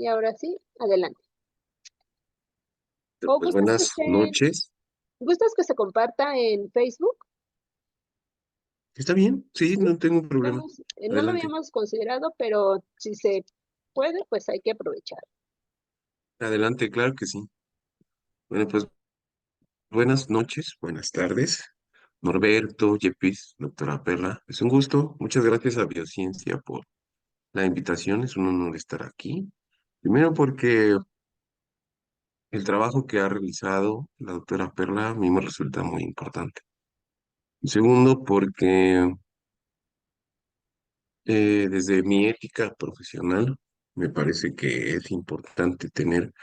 Y ahora sí, adelante. ¿O Pues buenas noches. gustas que se comparta en Facebook? ¿Está bien? Sí, Sí, no tengo problema. no lo Adelante. habíamos considerado, pero si se puede, pues hay que aprovechar. Adelante, claro que sí. Bueno, pues buenas noches, buenas tardes. Norberto, Yepis, doctora Perla, es un gusto. Muchas gracias a Biociencia por la invitación. Es un honor estar aquí. Primero porque el trabajo que ha realizado la doctora Perla a mí me resulta muy importante. Segundo, porque desde mi ética profesional me parece que es importante tener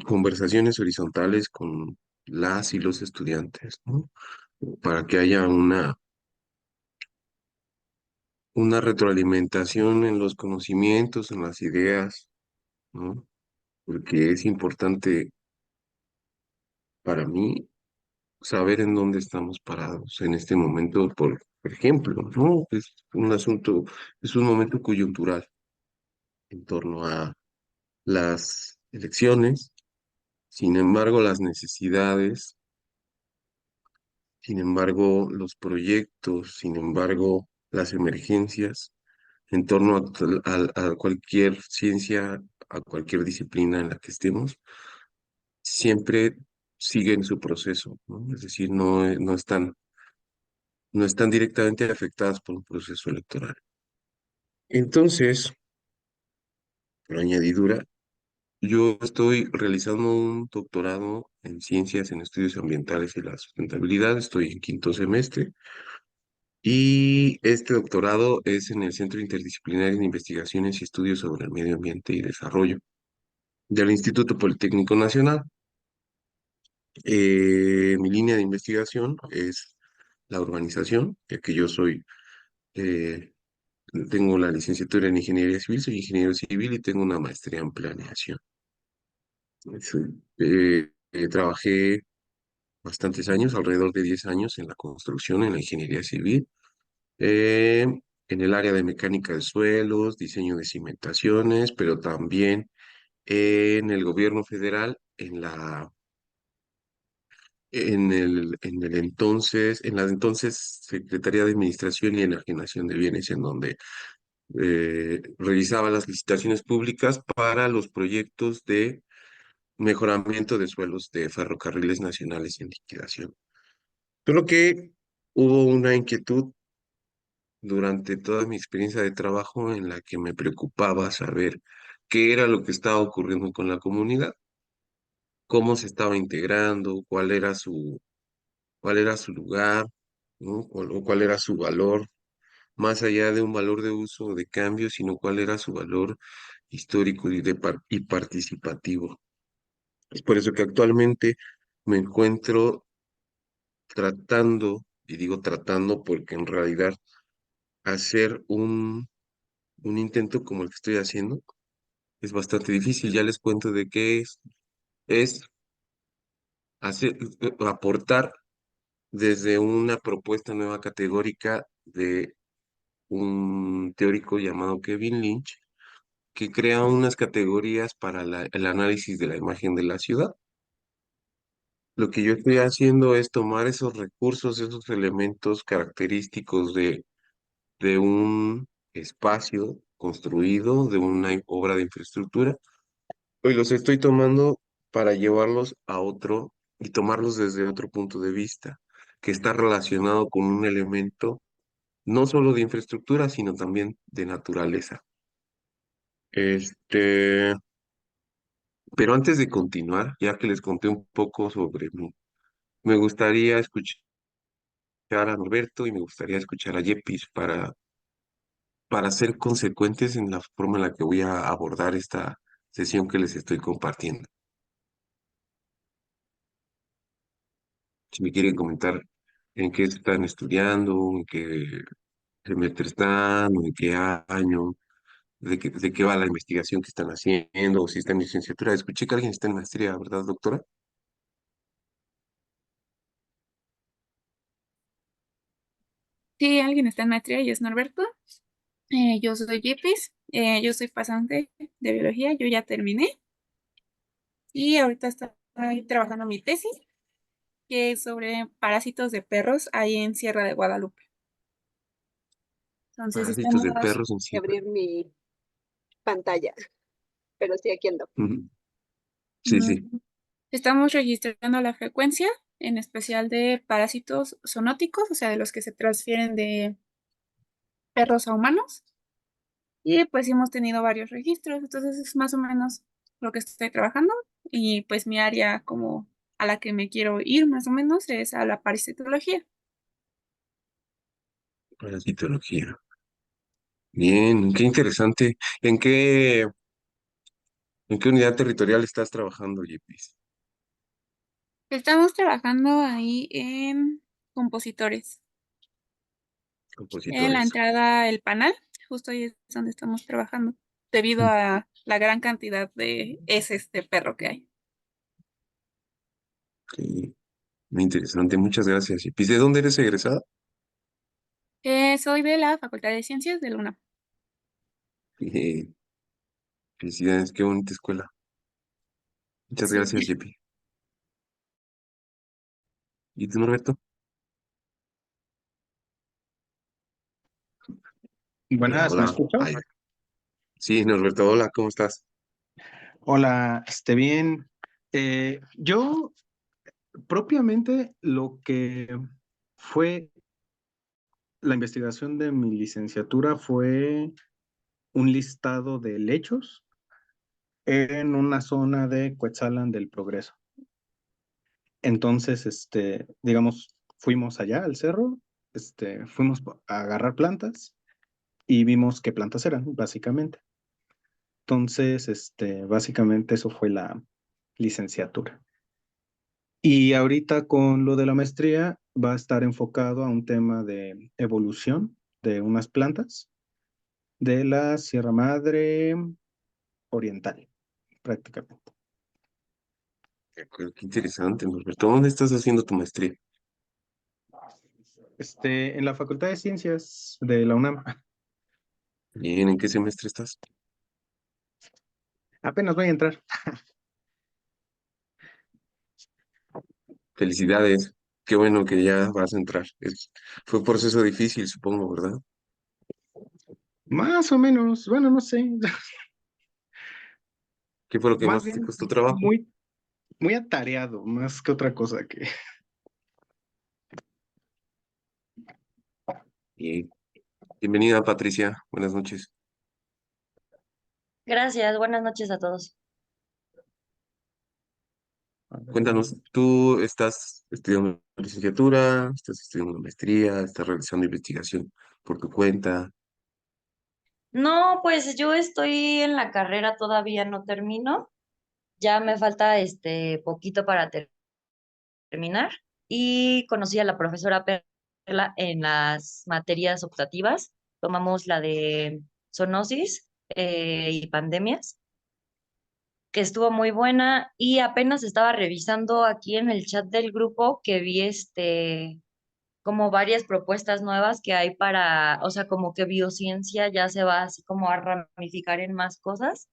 conversaciones horizontales con las y los estudiantes, ¿no? Para que haya una retroalimentación en los conocimientos, en las ideas, ¿no? Porque es importante para mí saber en dónde estamos parados en este momento, por ejemplo, ¿no? Es un asunto, es un momento coyuntural en torno a las elecciones. Sin embargo, las necesidades, sin embargo, los proyectos, sin embargo, las emergencias en torno a cualquier ciencia, a cualquier disciplina en la que estemos, siempre siguen su proceso, ¿no? Es decir, no están directamente afectadas por un proceso electoral. Entonces, por añadidura, yo estoy realizando un doctorado en ciencias en estudios ambientales y la sustentabilidad, estoy en quinto semestre. Y este doctorado es en el Centro Interdisciplinario de Investigaciones y Estudios sobre el Medio Ambiente y Desarrollo del Instituto Politécnico Nacional. Mi línea de investigación es la urbanización, ya que yo eh, tengo la licenciatura en Ingeniería Civil, soy ingeniero civil y tengo una maestría en planeación. Trabajé bastantes años, alrededor de 10 años en la construcción, en la ingeniería civil, eh, en el área de mecánica de suelos, diseño de cimentaciones, pero también en el gobierno federal, en la entonces Secretaría de Administración y Enajenación de Bienes, en donde revisaba las licitaciones públicas para los proyectos de mejoramiento de suelos de ferrocarriles nacionales en liquidación. Solo que hubo una inquietud durante toda mi experiencia de trabajo en la que me preocupaba saber qué era lo que estaba ocurriendo con la comunidad, cómo se estaba integrando, cuál era su lugar, ¿no? O cuál era su valor, más allá de un valor de uso o de cambio, sino cuál era su valor histórico y participativo. Es por eso que actualmente me encuentro tratando, y digo tratando porque en realidad hacer un intento como el que estoy haciendo es bastante difícil. Ya les cuento de qué es. Es aportar desde una propuesta nueva categórica de un teórico llamado Kevin Lynch, que crea unas categorías para el análisis de la imagen de la ciudad. Lo que yo estoy haciendo es tomar esos recursos, esos elementos característicos de un espacio construido, de una obra de infraestructura. Hoy los estoy tomando para llevarlos a otro y tomarlos desde otro punto de vista, que está relacionado con un elemento no solo de infraestructura, sino también de naturaleza. Este, pero antes de continuar, ya que les conté un poco sobre mí, me gustaría escuchar a Norberto y me gustaría escuchar a Yepis para ser consecuentes en la forma en la que voy a abordar esta sesión que les estoy compartiendo. Si me quieren comentar en qué están estudiando, en qué semestre están, o en qué año, de qué va la investigación que están haciendo, o si están en licenciatura. Escuché que alguien está en maestría, ¿verdad, doctora? Sí, alguien está en maestría y es Norberto. Yo soy Yepis, yo soy pasante de biología, yo ya terminé y ahorita estoy trabajando mi tesis, que es sobre parásitos de perros ahí en Sierra de Guadalupe. Entonces Parásitos de estamos, perros en Que sierra. abrir mi pantalla, pero sí, aquí ando. Ujú. Sí, sí. mm, estamos registrando la frecuencia, en especial de parásitos zoonóticos, o sea, de los que se transfieren de perros a humanos. Y pues sí hemos tenido varios registros, entonces es más o menos lo que estoy trabajando. Y pues mi área como a la que me quiero ir más o menos es a la parasitología. Parasitología. Bien, qué interesante. ¿En qué unidad territorial estás trabajando, Yepis? Estamos trabajando ahí en compositores, en la Compositores. entrada El Panal, justo ahí es donde estamos trabajando, debido Mm, a la gran cantidad de heces de perro que hay. ok, muy interesante, muchas gracias, Yepis. ¿De dónde eres egresada? Soy de la Facultad de Ciencias de la UNAM. Eh, Felicidades, qué bonita escuela. Muchas Sí. gracias, Yepis. ¿Y tú, Norberto? Hola, Buenas, ¿me hola. escuchas? Ay, sí, Norberto, hola, ¿cómo estás? Hola, bien. Yo propiamente lo que fue la investigación de mi licenciatura fue un listado de lechos en una zona de Cuetzalan del Progreso. Entonces, digamos, fuimos allá al cerro, fuimos a agarrar plantas y vimos qué plantas eran, básicamente. Entonces, básicamente eso fue la licenciatura. Y ahorita con lo de la maestría va a estar enfocado a un tema de evolución de unas plantas de la Sierra Madre Oriental, prácticamente. De acuerdo, qué interesante, Norberto. ¿Dónde estás haciendo tu maestría? En la Facultad de Ciencias de la UNAM, Bien, ¿en qué semestre estás? apenas voy a entrar. Felicidades, qué bueno que ya vas a entrar. Fue un proceso difícil, supongo, ¿verdad? Más o menos, bueno, no sé, ¿Qué fue lo que más más te bien costó trabajo? muy, muy atareado, más que otra cosa que. Bien. Bienvenida, Patricia. Buenas noches. Gracias, buenas noches a todos. Cuéntanos, ¿tú estás estudiando licenciatura, estás estudiando una maestría, estás realizando investigación por tu cuenta? No, pues yo estoy en la carrera, todavía no termino. Ya me falta poquito para terminar. Y conocí a la profesora Perla en las materias optativas. Tomamos la de zoonosis y pandemias, que estuvo muy buena. Y apenas estaba revisando aquí en el chat del grupo que vi como varias propuestas nuevas que hay para, o sea, como que biociencia ya se va así como a ramificar en más cosas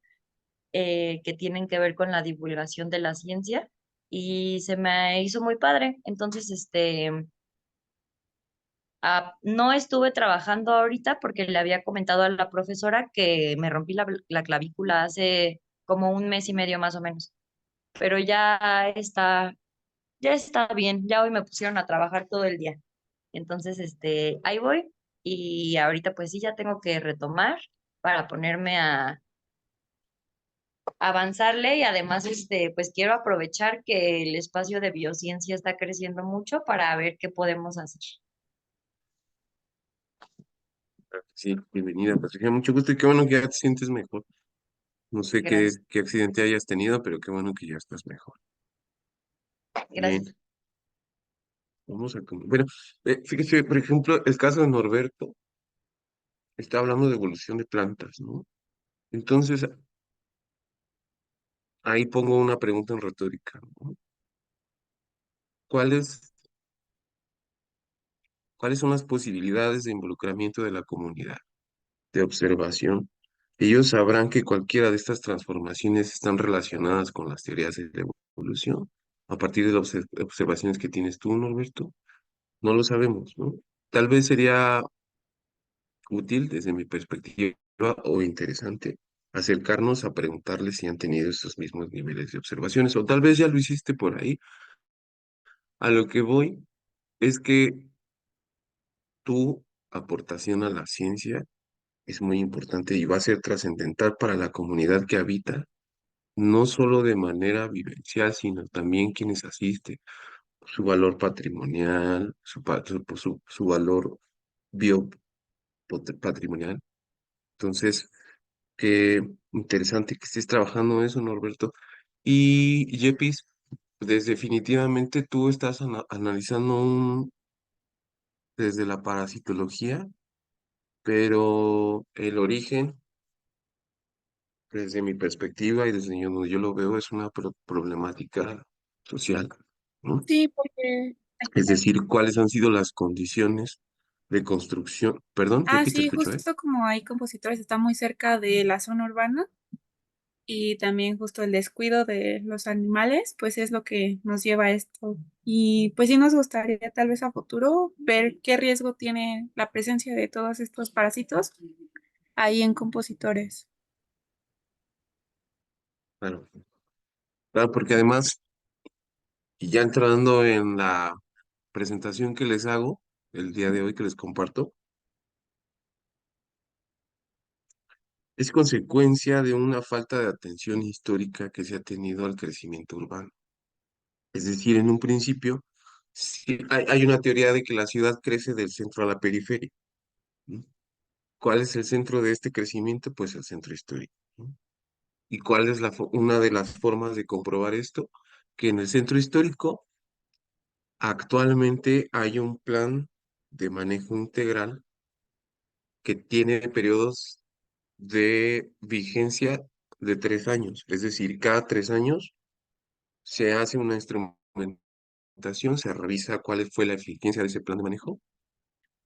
que tienen que ver con la divulgación de la ciencia y se me hizo muy padre. Entonces, no estuve trabajando ahorita porque le había comentado a la profesora que me rompí la clavícula hace como un mes y medio más o menos, pero ya está bien, ya hoy me pusieron a trabajar todo el día. Entonces, ahí voy y ahorita pues sí ya tengo que retomar para ponerme a avanzarle y además, pues quiero aprovechar que el espacio de biociencia está creciendo mucho para ver qué podemos hacer. Sí, bienvenida, Patricia. Mucho gusto y qué bueno que ya te sientes mejor. No sé Gracias, qué accidente hayas tenido, pero qué bueno que ya estás mejor. Bien, gracias. bueno, fíjese, por ejemplo, el caso de Norberto está hablando de evolución de plantas, ¿no? Entonces, ahí pongo una pregunta en retórica, ¿no? ¿Cuáles, cuáles son las posibilidades de involucramiento de la comunidad? de observación, ellos sabrán que cualquiera de estas transformaciones están relacionadas con las teorías de la evolución. A partir de las observaciones que tienes tú, Norberto, no lo sabemos, ¿no? Tal vez sería útil desde mi perspectiva o interesante acercarnos a preguntarles si han tenido estos mismos niveles de observaciones o tal vez ya lo hiciste por ahí. A lo que voy es que tu aportación a la ciencia es muy importante y va a ser trascendental para la comunidad que habita, no solo de manera vivencial, sino también quienes asisten, su valor patrimonial, su valor biopatrimonial. Entonces, qué interesante que estés trabajando eso, Norberto. Y Yepis, definitivamente tú estás analizando desde la parasitología, pero el origen, desde mi perspectiva y desde donde yo lo veo, es una problemática social, ¿no? Sí, porque... Es decir, cuáles han sido las condiciones de construcción. Perdón, Ah, Yepis, te sí, escucho, ¿eh? justo como hay compositores, está muy cerca de la zona urbana y también justo el descuido de los animales, pues es lo que nos lleva a esto. Y pues sí nos gustaría tal vez a futuro ver qué riesgo tiene la presencia de todos estos parásitos ahí en compositores. Claro, claro, porque además, y ya entrando en la presentación que les hago el día de hoy, que les comparto, es consecuencia de una falta de atención histórica que se ha tenido al crecimiento urbano. Es decir, en un principio, sí, hay una teoría de que la ciudad crece del centro a la periferia, ¿no? ¿Cuál es el centro de este crecimiento? Pues el centro histórico, ¿no? ¿Y cuál es una de las formas de comprobar esto? Que en el centro histórico actualmente hay un plan de manejo integral que tiene periodos de vigencia de 3 años. Es decir, cada 3 años se hace una instrumentación, se revisa cuál fue la eficiencia de ese plan de manejo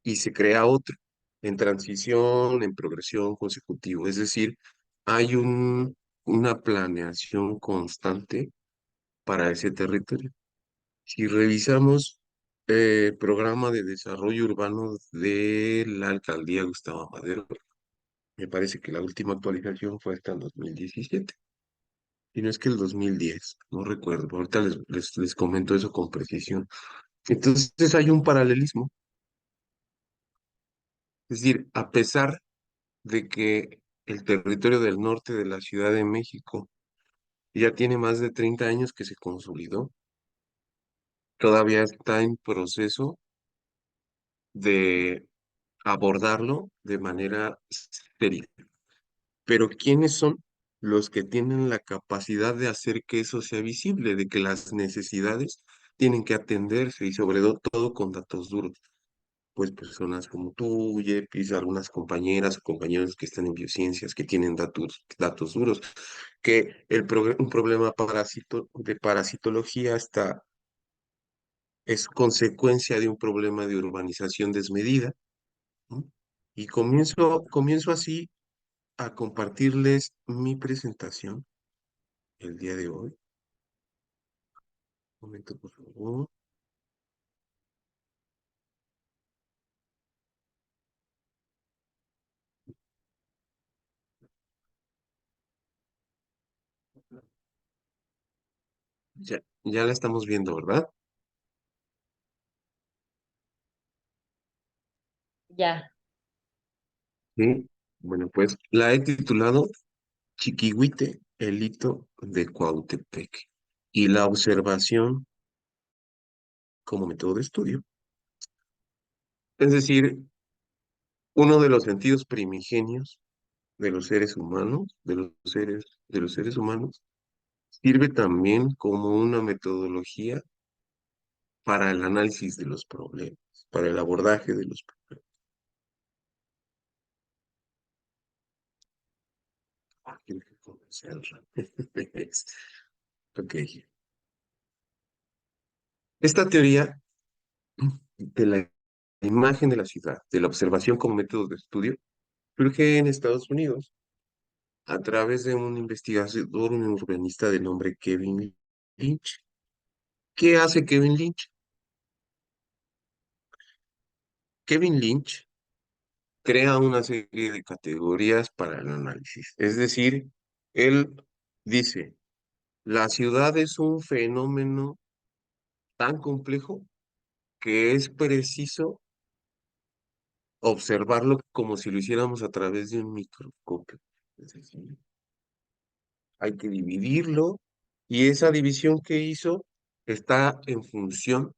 y se crea otro en transición, en progresión consecutivo. Es decir, hay una planeación constante para ese territorio. Si revisamos programa de desarrollo urbano de la alcaldía Gustavo Madero, me parece que la última actualización fue hasta el 2017. Y no es que el 2010, no recuerdo, ahorita les comento eso con precisión. Entonces hay un paralelismo, es decir, a pesar de que el territorio del norte de la Ciudad de México ya tiene más de 30 años que se consolidó, todavía está en proceso de abordarlo de manera seria. Pero ¿quiénes son los que tienen la capacidad de hacer que eso sea visible, de que las necesidades tienen que atenderse y sobre todo con datos duros? Pues personas como tú, Yepis, algunas compañeras o compañeros que están en biociencias, que tienen datos duros, que un problema de parasitología es consecuencia de un problema de urbanización desmedida, ¿no? Y comienzo así a compartirles mi presentación el día de hoy. Un momento, por favor. Ya la estamos viendo, ¿verdad? Ya. Sí. Bueno, pues la he titulado Chiquihuite, el hito de Cuautepec y la observación como método de estudio. Es decir, uno de los sentidos primigenios de los seres humanos, de los seres humanos, sirve también como una metodología para el análisis de los problemas, para el abordaje de los problemas. Quiero que comenzar. Ok. Esta teoría de la imagen de la ciudad, de la observación como método de estudio, surge en Estados Unidos a través de un investigador, un urbanista de nombre Kevin Lynch. ¿Qué hace Kevin Lynch? Kevin Lynch crea una serie de categorías para el análisis. Es decir, él dice, la ciudad es un fenómeno tan complejo que es preciso observarlo como si lo hiciéramos a través de un microscopio. Es decir, hay que dividirlo y esa división que hizo está en función,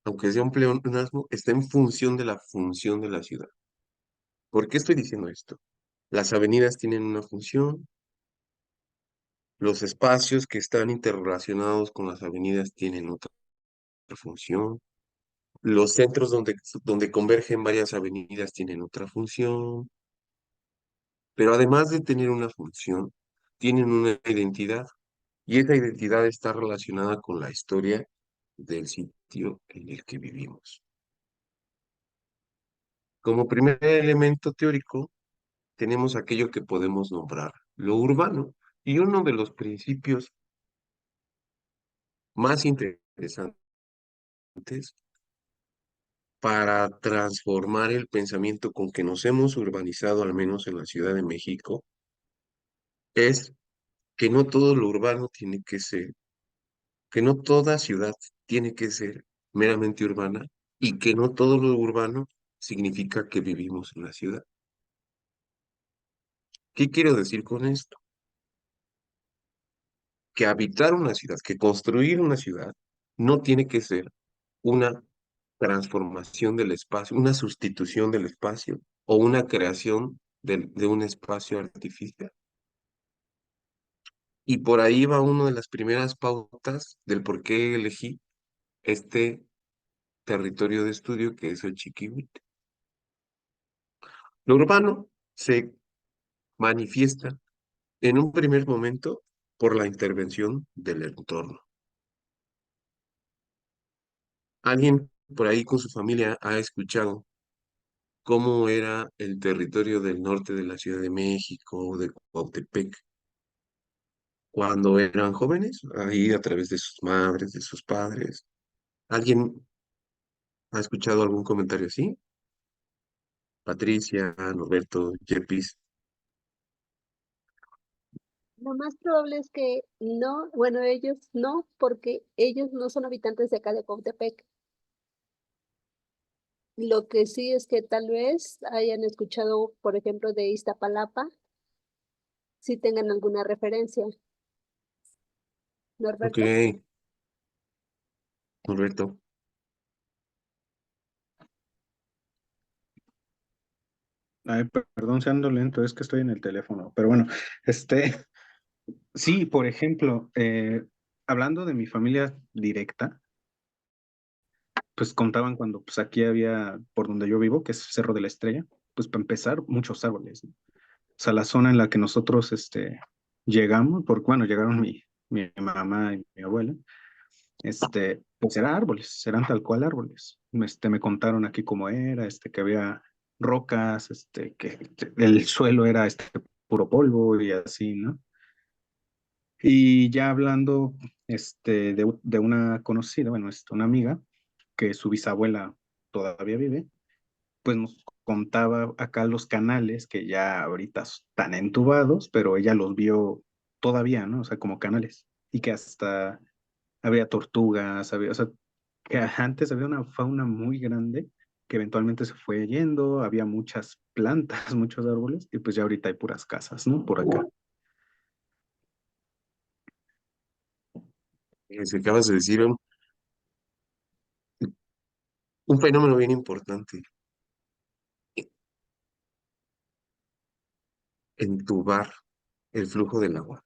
aunque sea un pleonasmo, está en función de la función de la ciudad. ¿Por qué estoy diciendo esto? Las avenidas tienen una función, los espacios que están interrelacionados con las avenidas tienen otra función, los centros donde convergen varias avenidas tienen otra función, pero además de tener una función, tienen una identidad y esa identidad está relacionada con la historia del sitio en el que vivimos. Como primer elemento teórico, tenemos aquello que podemos nombrar lo urbano y uno de los principios más interesantes para transformar el pensamiento con que nos hemos urbanizado, al menos en la Ciudad de México, es que no todo lo urbano tiene que ser, que no toda ciudad tiene que ser meramente urbana y que no todo lo urbano significa que vivimos en la ciudad. ¿Qué quiero decir con esto? Que habitar una ciudad, que construir una ciudad, no tiene que ser una transformación del espacio, una sustitución del espacio o una creación de un espacio artificial. Y por ahí va una de las primeras pautas del por qué elegí este territorio de estudio que es el Chiquihuite. Lo urbano se manifiesta en un primer momento por la intervención del entorno. Alguien por ahí con su familia ha escuchado cómo era el territorio del norte de la Ciudad de México, de Cuautepec, cuando eran jóvenes, ahí a través de sus madres, de sus padres. ¿Alguien ha escuchado algún comentario así? Patricia, Norberto, Yepis. Lo más probable es que no, bueno, ellos no, porque ellos no son habitantes de acá de Cuautepec. Lo que sí es que tal vez hayan escuchado, por ejemplo, de Iztapalapa, si tengan alguna referencia. Ok, Norberto. Norberto. Ay, perdón, se ando lento, es que estoy en el teléfono. Pero bueno, sí, por ejemplo, hablando de mi familia directa, pues contaban cuando pues aquí había, por donde yo vivo, que es Cerro de la Estrella, pues para empezar, muchos árboles, ¿no? O sea, la zona en la que nosotros llegamos, porque bueno, llegaron mi mamá y mi abuela, pues eran árboles, eran tal cual árboles. Me contaron aquí cómo era, que había rocas, que el suelo era puro polvo y así, ¿no? Y ya hablando de una conocida, bueno, una amiga, que su bisabuela todavía vive, pues nos contaba acá los canales que ya ahorita están entubados, pero ella los vio todavía, ¿no? O sea, como canales. Y que hasta había tortugas, había, o sea, que antes había una fauna muy grande que eventualmente se fue yendo, había muchas plantas, muchos árboles, y pues ya ahorita hay puras casas, ¿no? Por acá. Se acabas de decir un fenómeno bien importante, entubar el flujo del agua,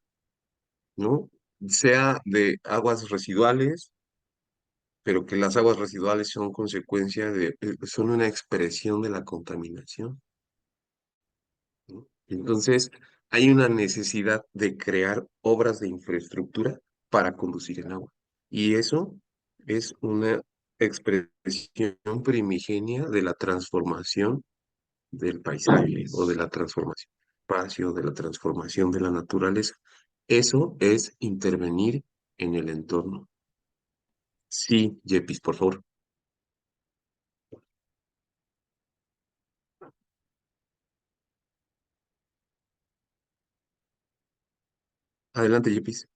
¿no? Sea de aguas residuales, pero que las aguas residuales son consecuencia son una expresión de la contaminación, ¿no? Entonces, hay una necesidad de crear obras de infraestructura para conducir el agua. Y eso es una expresión primigenia de la transformación del paisaje o de la transformación del espacio, de la transformación de la naturaleza. Eso es intervenir en el entorno. Sí, Yepis, por favor. Adelante, Yepis.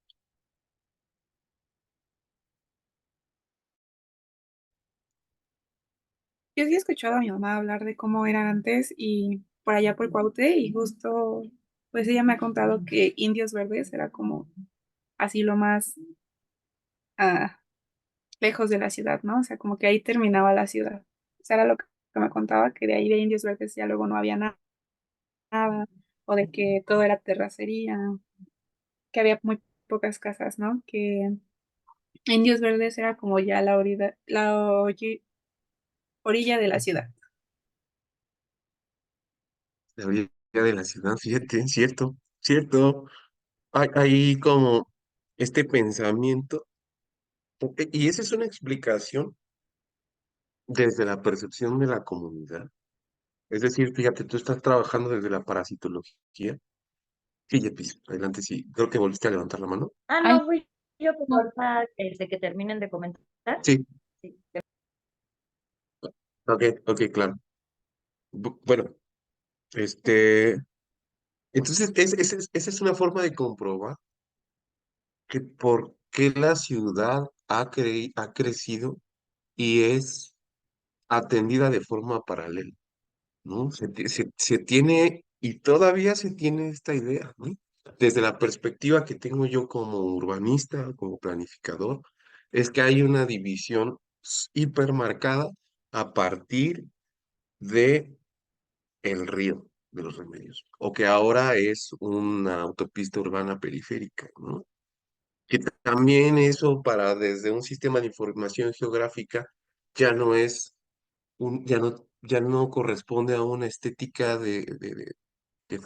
Yo sí he escuchado a mi mamá hablar de cómo era antes y por allá por Cuaute y justo, pues ella me ha contado que Indios Verdes era como así lo más ah, lejos de la ciudad, ¿no? O sea, como que ahí terminaba la ciudad. O sea, era lo que me contaba, que de ahí de Indios Verdes ya luego no había nada, o de que todo era terracería, que había muy pocas casas, ¿no? Que Indios Verdes era como ya orilla de la ciudad. La orilla de la ciudad, fíjate, cierto, cierto. Hay como este pensamiento, y esa es una explicación desde la percepción de la comunidad. Es decir, fíjate, tú estás trabajando desde la parasitología. Sí, Yepis, adelante, sí. Creo que volviste a levantar la mano. Ah, Ay, no, fui yo, pero no. ahorita que terminen de comentar. Sí, Sí. ok, ok, claro. Bueno, este, entonces esa es una forma de comprobar que por qué la ciudad ha crecido y es atendida de forma paralela, ¿no? Se tiene, y todavía se tiene esta idea, ¿no? Desde la perspectiva que tengo yo como urbanista, como planificador, es que hay una división hipermarcada a partir de el río de los Remedios, o que ahora es una autopista urbana periférica, ¿no? Que también eso para desde un sistema de información geográfica ya no es ya no corresponde a una estética de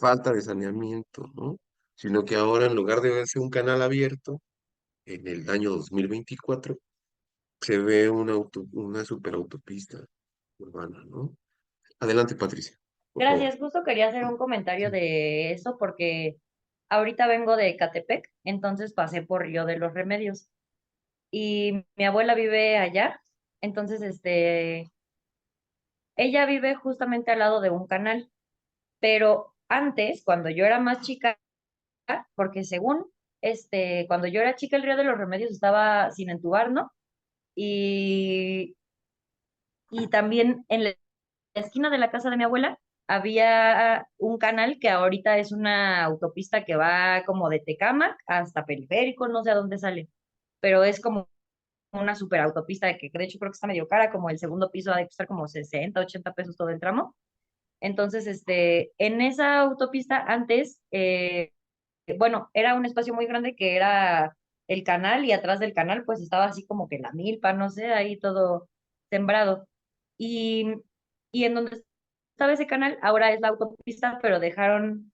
falta de saneamiento, ¿no? Sino que ahora en lugar de verse un canal abierto, en el año 2024 se ve una superautopista urbana, ¿no? Adelante, Patricia, por favor. Gracias, justo quería hacer un comentario de eso porque ahorita vengo de Catepec, entonces pasé por Río de los Remedios y mi abuela vive allá, entonces ella vive justamente al lado de un canal, pero antes, cuando yo era más chica, porque según cuando yo era chica el Río de los Remedios estaba sin entubar, ¿no? Y, y también en la esquina de la casa de mi abuela había un canal que ahorita es una autopista que va como de Tecámac hasta Periférico, no sé a dónde sale, pero es como una super autopista que de hecho creo que está medio cara, como el segundo piso ha de costar como 60, 80 pesos todo el tramo. Entonces, en esa autopista antes, bueno, era un espacio muy grande que era el canal y atrás del canal pues estaba así como que la milpa, no sé, ahí todo sembrado. Y, y en donde estaba ese canal ahora es la autopista, pero dejaron,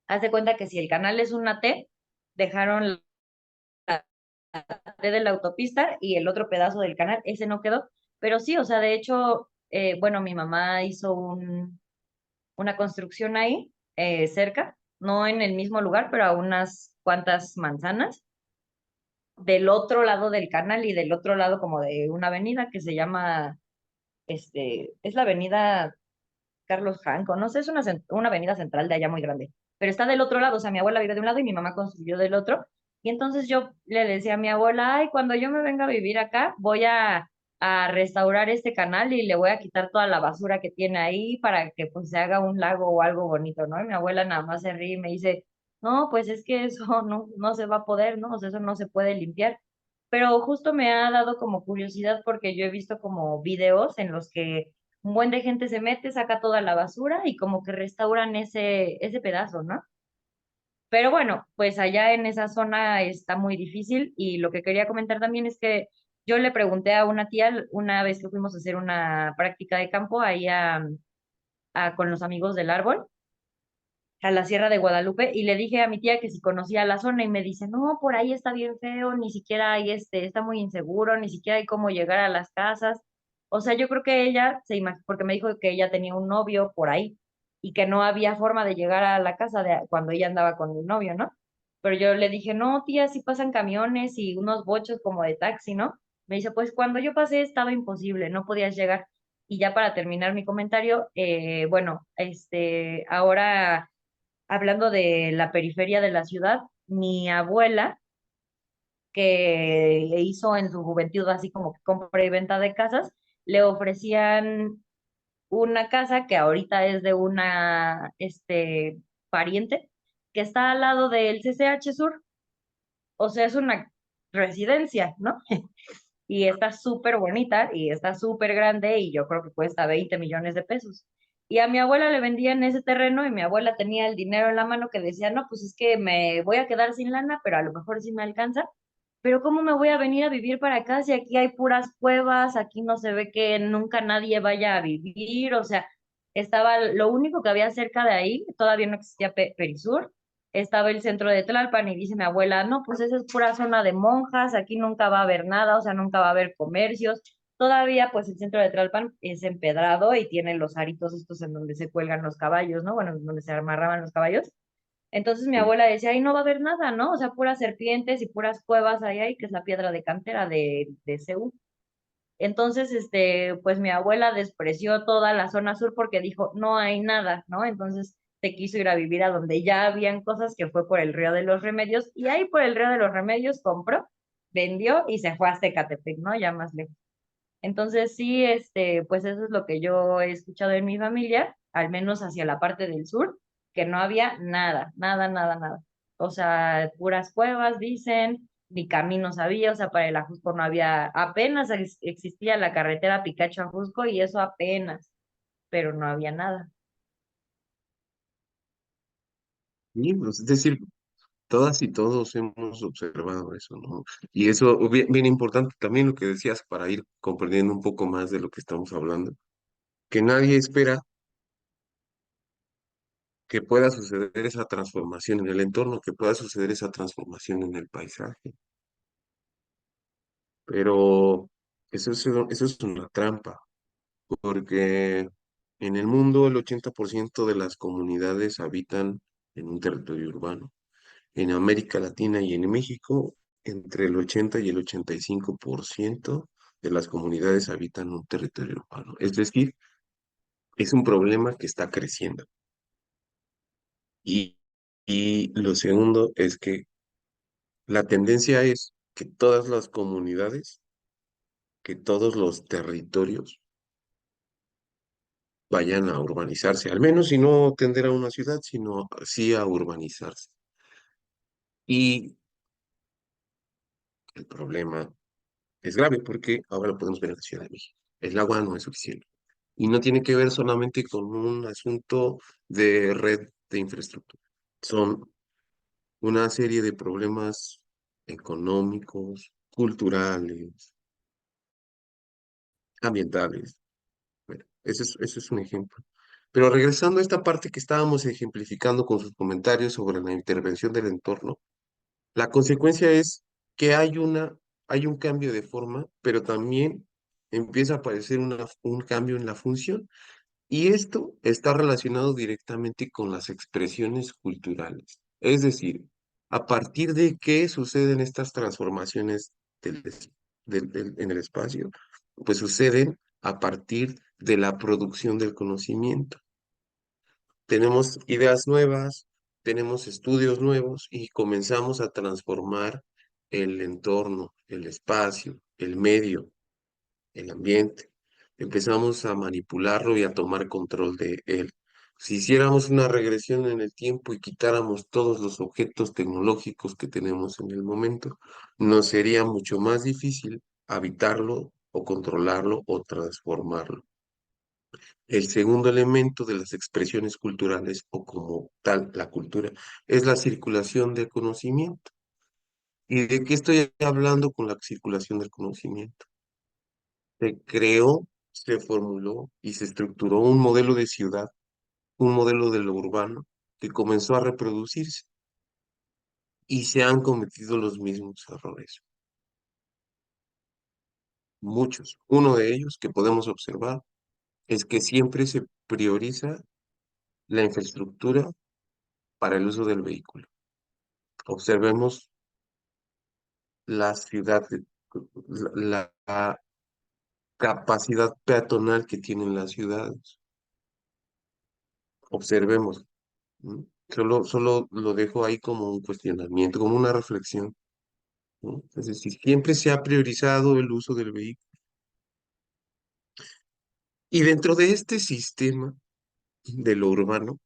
haz de cuenta que si el canal es una T, dejaron la T de la autopista y el otro pedazo del canal, ese no quedó. Pero sí, o sea, de hecho, bueno, mi mamá hizo una construcción ahí cerca, no en el mismo lugar, pero a unas cuantas manzanas, del otro lado del canal y del otro lado como de una avenida que se llama, es la avenida Carlos Janco, no sé, es una avenida central de allá muy grande, pero está del otro lado, o sea, mi abuela vive de un lado y mi mamá construyó del otro, y entonces yo le decía a mi abuela, ay, cuando yo me venga a vivir acá, voy a restaurar este canal y le voy a quitar toda la basura que tiene ahí para que pues se haga un lago o algo bonito, ¿no? Y mi abuela nada más se ríe y me dice, no, pues es que eso no se va a poder, ¿no? O sea, eso no se puede limpiar. Pero justo me ha dado como curiosidad porque yo he visto como videos en los que un buen de gente se mete, saca toda la basura y como que restauran ese pedazo, ¿no? Pero bueno, pues allá en esa zona está muy difícil y lo que quería comentar también es que yo le pregunté a una tía una vez que fuimos a hacer una práctica de campo ahí con los amigos del árbol, a la Sierra de Guadalupe, y le dije a mi tía que si conocía la zona y me dice, no, por ahí está bien feo, ni siquiera hay está muy inseguro, ni siquiera hay cómo llegar a las casas. O sea, yo creo que ella porque me dijo que ella tenía un novio por ahí y que no había forma de llegar a la casa cuando ella andaba con el novio, ¿no? Pero yo le dije, no, tía, sí pasan camiones y unos bochos como de taxi, ¿no? Me dice, pues cuando yo pasé estaba imposible, no podías llegar. Y ya para terminar mi comentario, bueno, ahora hablando de la periferia de la ciudad, mi abuela, que hizo en su juventud así como que compra y venta de casas, le ofrecían una casa que ahorita es de una, pariente, que está al lado del CCH Sur. O sea, es una residencia, ¿no? Y está súper bonita y está súper grande y yo creo que cuesta 20 millones de pesos. Y a mi abuela le vendían ese terreno y mi abuela tenía el dinero en la mano que decía, no, pues es que me voy a quedar sin lana, pero a lo mejor sí me alcanza. Pero ¿cómo me voy a venir a vivir para acá si aquí hay puras cuevas, aquí no se ve que nunca nadie vaya a vivir? O sea, estaba lo único que había cerca de ahí, todavía no existía Perisur, estaba el centro de Tlalpan y dice mi abuela, no, pues esa es pura zona de monjas, aquí nunca va a haber nada, o sea, nunca va a haber comercios. Todavía, pues el centro de Tlalpan es empedrado y tiene los aritos estos en donde se cuelgan los caballos, ¿no? Bueno, donde se amarraban los caballos. Entonces mi abuela decía, ahí no va a haber nada, ¿no? O sea, puras serpientes y puras cuevas ahí, que es la piedra de cantera de Ceú. Entonces, pues mi abuela despreció toda la zona sur porque dijo, no hay nada, ¿no? Entonces se quiso ir a vivir a donde ya habían cosas, que fue por el Río de los Remedios, y ahí por el Río de los Remedios compró, vendió y se fue a Ecatepec, ¿no? Ya más lejos. Entonces sí, pues eso es lo que yo he escuchado en mi familia, al menos hacia la parte del sur, que no había nada, nada, nada, nada. O sea, puras cuevas, dicen, ni caminos había, o sea, para el Ajusco no había, apenas existía la carretera Picacho-Ajusco y eso apenas, pero no había nada. Y, pues, es decir, todas y todos hemos observado eso, ¿no? Y eso, bien, bien importante también lo que decías para ir comprendiendo un poco más de lo que estamos hablando, que nadie espera que pueda suceder esa transformación en el entorno, que pueda suceder esa transformación en el paisaje. Pero eso es una trampa, porque en el mundo el 80% de las comunidades habitan en un territorio urbano. En América Latina y en México, entre el 80 y el 85% de las comunidades habitan un territorio urbano. Es decir, es un problema que está creciendo. Y, y lo segundo es que la tendencia es que todas las comunidades, que todos los territorios vayan a urbanizarse, al menos si no tender a una ciudad, sino sí a urbanizarse. Y el problema es grave porque ahora lo podemos ver en la Ciudad de México. El agua no es suficiente. Y no tiene que ver solamente con un asunto de red de infraestructura. Son una serie de problemas económicos, culturales, ambientales. Bueno, ese es un ejemplo. Pero regresando a esta parte que estábamos ejemplificando con sus comentarios sobre la intervención del entorno, la consecuencia es que hay un cambio de forma, pero también empieza a aparecer un cambio en la función. Y esto está relacionado directamente con las expresiones culturales. Es decir, a partir de qué suceden estas transformaciones en el espacio, pues suceden a partir de la producción del conocimiento. Tenemos ideas nuevas, tenemos estudios nuevos y comenzamos a transformar el entorno, el espacio, el medio, el ambiente. Empezamos a manipularlo y a tomar control de él. Si hiciéramos una regresión en el tiempo y quitáramos todos los objetos tecnológicos que tenemos en el momento, nos sería mucho más difícil habitarlo o controlarlo o transformarlo. El segundo elemento de las expresiones culturales o como tal la cultura es la circulación del conocimiento. ¿Y de qué estoy hablando con la circulación del conocimiento? Se creó, se formuló y se estructuró un modelo de ciudad, un modelo de lo urbano que comenzó a reproducirse y se han cometido los mismos errores. muchos. Uno de ellos que podemos observar es que siempre se prioriza la infraestructura para el uso del vehículo. Observemos la ciudad, la capacidad peatonal que tienen las ciudades. Observemos. ¿No? Solo lo dejo ahí como un cuestionamiento, como una reflexión. ¿No? Es decir, siempre se ha priorizado el uso del vehículo. Y dentro de este sistema de lo urbano,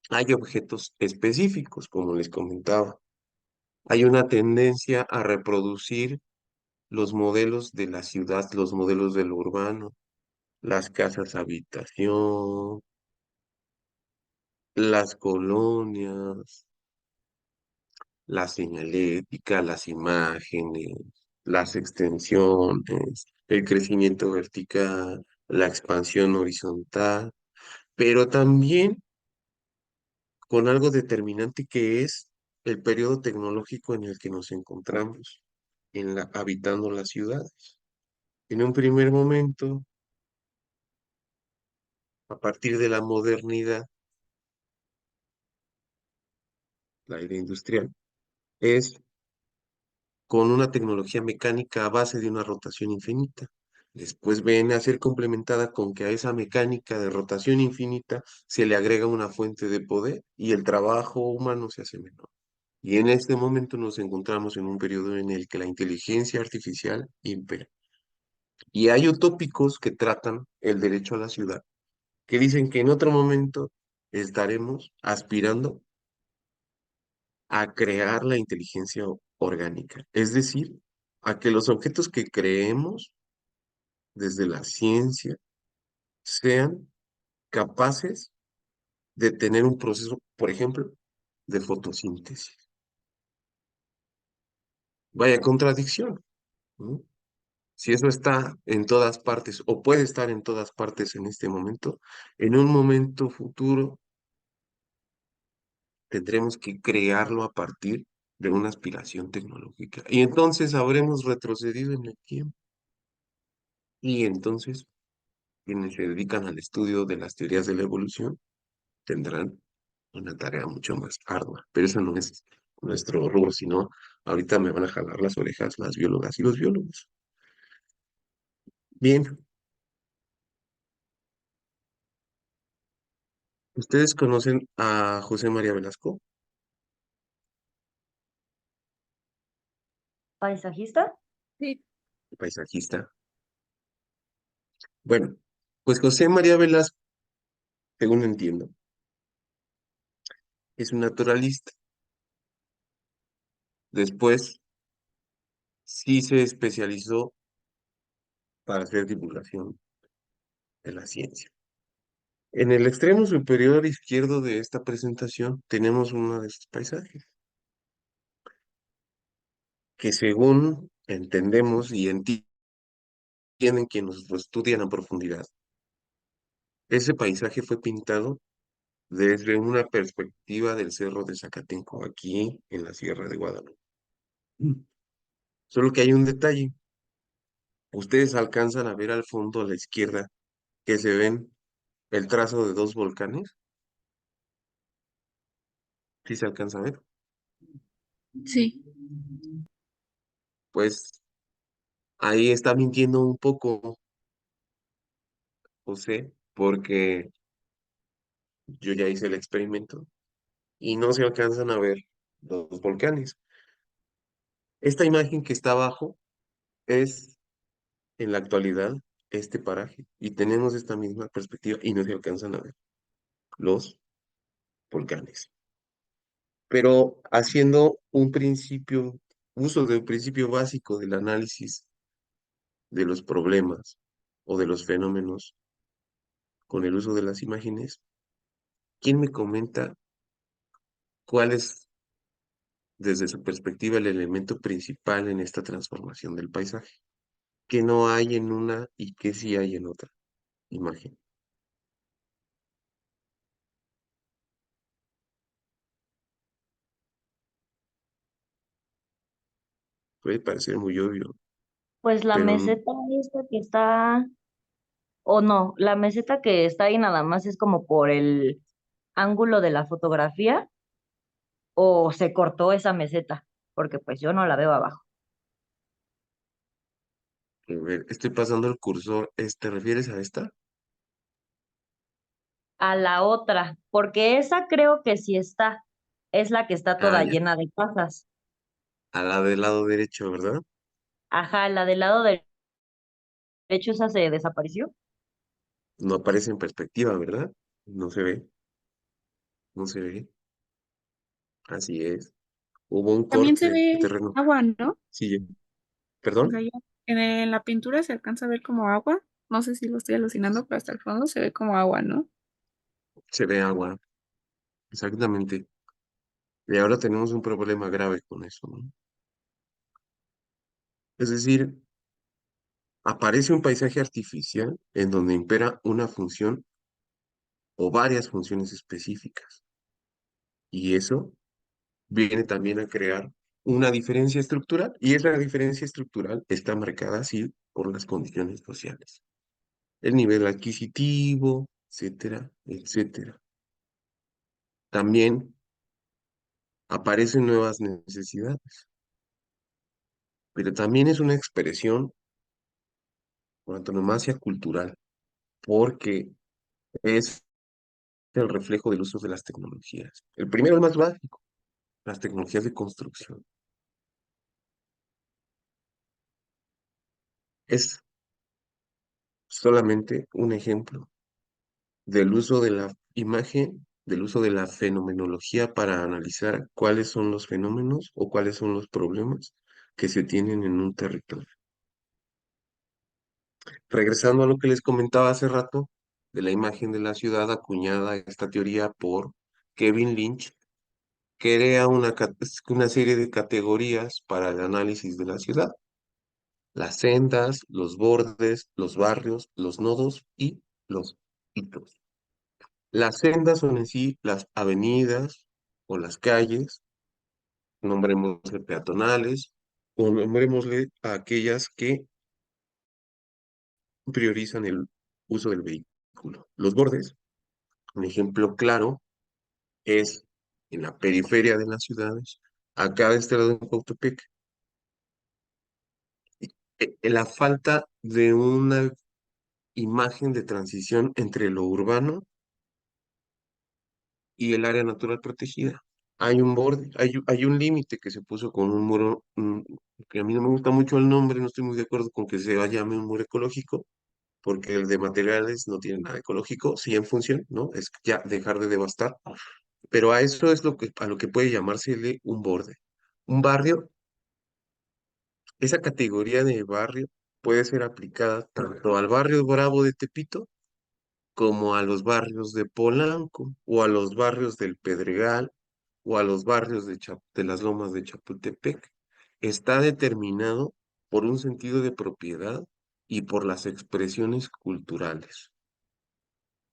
hay objetos específicos, como les comentaba. Hay una tendencia a reproducir los modelos de la ciudad, los modelos de lo urbano, las casas habitación, las colonias, la señalética, las imágenes, las extensiones, el crecimiento vertical, la expansión horizontal, pero también con algo determinante que es el periodo tecnológico en el que nos encontramos habitando las ciudades. En un primer momento, a partir de la modernidad, la era industrial, es con una tecnología mecánica a base de una rotación infinita. Después viene a ser complementada con que a esa mecánica de rotación infinita se le agrega una fuente de poder y el trabajo humano se hace menor. Y en este momento nos encontramos en un periodo en el que la inteligencia artificial impera. Y hay utópicos que tratan el derecho a la ciudad, que dicen que en otro momento estaremos aspirando a crear la inteligencia orgánica, es decir, a que los objetos que creemos desde la ciencia sean capaces de tener un proceso, por ejemplo, de fotosíntesis. Vaya contradicción, ¿no? Si eso está en todas partes o puede estar en todas partes en este momento, en un momento futuro tendremos que crearlo a partir de una aspiración tecnológica. Y entonces habremos retrocedido en el tiempo. Y entonces quienes se dedican al estudio de las teorías de la evolución tendrán una tarea mucho más ardua. Pero eso no es nuestro rubro, sino ahorita me van a jalar las orejas las biólogas y los biólogos. Bien, ¿ustedes conocen a José María Velasco, ¿Paisajista? Sí, paisajista? Bueno, pues José María Velasco, según entiendo, es un naturalista. Después sí se especializó para hacer divulgación de la ciencia. En el extremo superior izquierdo de esta presentación tenemos uno de estos paisajes, que según entendemos y entienden quienes lo estudian a profundidad, ese paisaje fue pintado desde una perspectiva del Cerro de Zacatenco, aquí en la Sierra de Guadalupe. Mm. Solo que hay un detalle. Ustedes alcanzan a ver al fondo a la izquierda que se ven el trazo de dos volcanes. ¿Sí se alcanza a ver? Sí. Pues ahí está mintiendo un poco José, porque yo ya hice el experimento y no se alcanzan a ver los volcanes. Esta imagen que está abajo es en la actualidad este paraje y tenemos esta misma perspectiva y no se alcanzan a ver los volcanes. Pero haciendo uso de un principio básico del análisis de los problemas o de los fenómenos con el uso de las imágenes, ¿quién me comenta cuál es, desde su perspectiva, el elemento principal en esta transformación del paisaje? ¿Qué no hay en una y qué sí hay en otra imagen? Puede parecer muy obvio, Pues la pero meseta esta que está, o no, la meseta que está ahí nada más es como por el ángulo de la fotografía, o se cortó esa meseta, porque pues yo no la veo abajo. a ver, estoy pasando el cursor. ¿Te refieres a esta? A la otra, porque esa creo que sí está, es la que está Ah, toda ya. llena de pasas. A la del lado derecho, ¿verdad? Ajá, la del lado derecho esa se desapareció. No aparece en perspectiva, ¿verdad? No se ve, no se ve. Así es. Hubo un También se corte de ve terreno. agua, ¿no? Sí, O sea, perdón. en la pintura se alcanza a ver como agua. No sé si lo estoy alucinando, pero hasta el fondo se ve como agua, ¿no? Se ve agua, exactamente. Y ahora tenemos un problema grave con eso, ¿no? Es decir, aparece un paisaje artificial en donde impera una función o varias funciones específicas. Y eso viene también a crear una diferencia estructural. Y esa diferencia estructural está marcada así por las condiciones sociales. El nivel adquisitivo, etcétera, etcétera. También aparecen nuevas necesidades, pero también es una expresión por antonomasia cultural, porque es el reflejo del uso de las tecnologías. El primero, el más básico, las tecnologías de construcción. Es solamente un ejemplo del uso de la imagen, del uso de la fenomenología para analizar cuáles son los fenómenos o cuáles son los problemas que se tienen en un territorio. Regresando a lo que les comentaba hace rato, de la imagen de la ciudad acuñada esta teoría por Kevin Lynch, crea una serie de categorías para el análisis de la ciudad. Las sendas, los bordes, los barrios, los nodos y los hitos. Las sendas son en sí las avenidas o las calles, nombrémosle peatonales, o nombrémosle a aquellas que priorizan el uso del vehículo. Los bordes, un ejemplo claro, es en la periferia de las ciudades, acá de este lado en Cuautepec, la falta de una imagen de transición entre lo urbano y el área natural protegida. Hay un borde, hay un límite que se puso con un muro, que a mí no me gusta mucho el nombre, no estoy muy de acuerdo con que se llame un muro ecológico, porque el de materiales no tiene nada ecológico, sí en función, ¿no? Es ya dejar de devastar, pero a eso es a lo que puede llamársele un borde. Un barrio, esa categoría de barrio puede ser aplicada tanto al barrio Bravo de Tepito como a los barrios de Polanco, o a los barrios del Pedregal, o a los barrios de las Lomas de Chapultepec. Está determinado por un sentido de propiedad y por las expresiones culturales.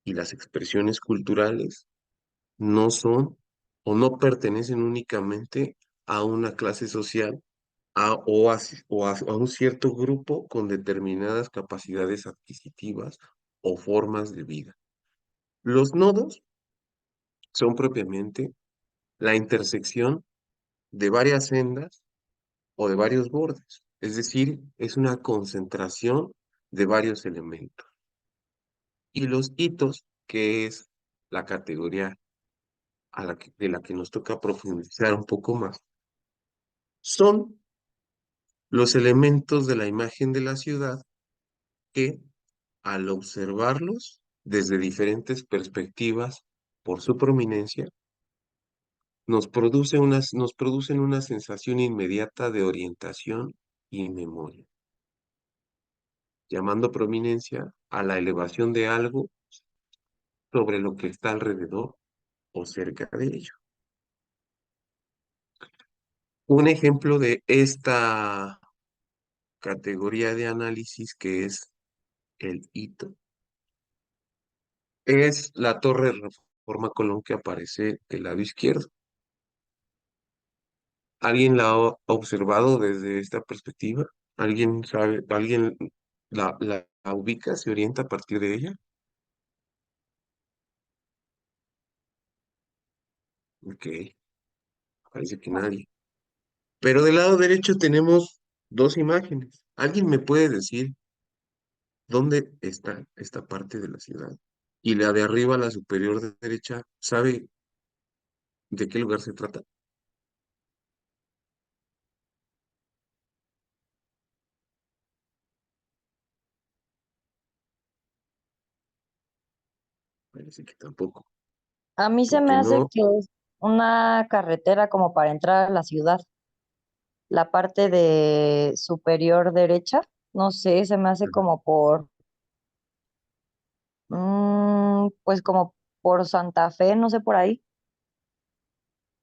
Y las expresiones culturales no son o no pertenecen únicamente a una clase social o a un cierto grupo con determinadas capacidades adquisitivas o formas de vida. Los nodos son propiamente la intersección de varias sendas o de varios bordes, es decir, es una concentración de varios elementos. Y los hitos, que es la categoría de la que nos toca profundizar un poco más, son los elementos de la imagen de la ciudad que, al observarlos desde diferentes perspectivas por su prominencia, nos producen una sensación inmediata de orientación y memoria, llamando prominencia a la elevación de algo sobre lo que está alrededor o cerca de ello. Un ejemplo de esta categoría de análisis que es el hito es la Torre Reforma Colón que aparece del lado izquierdo. ¿Alguien la ha observado desde esta perspectiva? ¿Alguien sabe? ¿Alguien la ubica, se orienta a partir de ella? Ok, parece que nadie. Pero del lado derecho tenemos dos imágenes. ¿Alguien me puede decir dónde está esta parte de la ciudad? Y la de arriba, la superior derecha, ¿sabe de qué lugar se trata? Parece que tampoco, A mí se me porque hace no, que es una carretera como para entrar a la ciudad. La parte de superior derecha, no sé, se me hace como por, pues como por Santa Fe, no sé por ahí.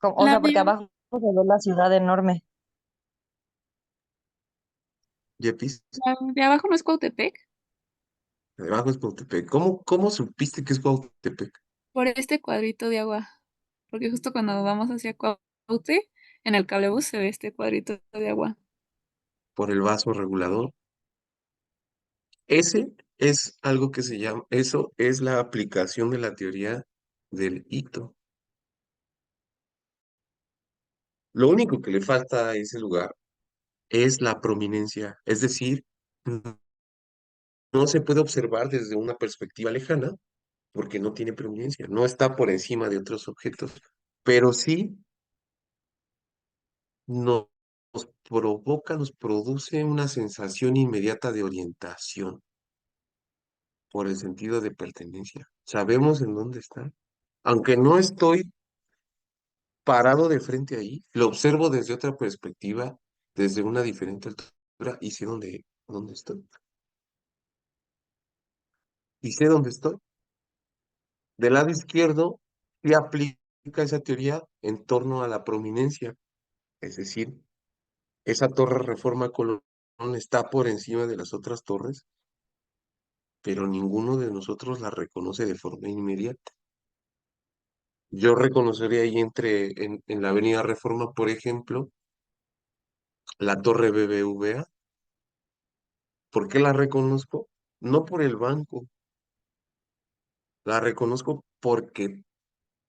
O La sea, porque de, abajo se ve la ciudad enorme. Yepis, la de abajo no es Cuautepec, debajo es Cuautepec. ¿Cómo supiste que es Cuautepec? por este cuadrito de agua. Porque justo cuando vamos hacia Cuaute, en el cablebús se ve este cuadrito de agua. Por el vaso regulador. Ese es algo que se llama, eso es la aplicación de la teoría del hito. Lo único que le falta a ese lugar es la prominencia, es decir, no se puede observar desde una perspectiva lejana porque no tiene prominencia, no está por encima de otros objetos, pero sí no- nos provoca, nos produce una sensación inmediata de orientación por el sentido de pertenencia. Sabemos en dónde está. Aunque no estoy parado de frente ahí, lo observo desde otra perspectiva, desde una diferente altura y sé dónde estoy. Y sé dónde estoy. Del lado izquierdo, se aplica esa teoría en torno a la prominencia, es decir, esa torre Reforma Colón está por encima de las otras torres, pero ninguno de nosotros la reconoce de forma inmediata. Yo reconocería ahí en la Avenida Reforma, por ejemplo, la torre BBVA. ¿Por qué la reconozco? No por el banco, la reconozco porque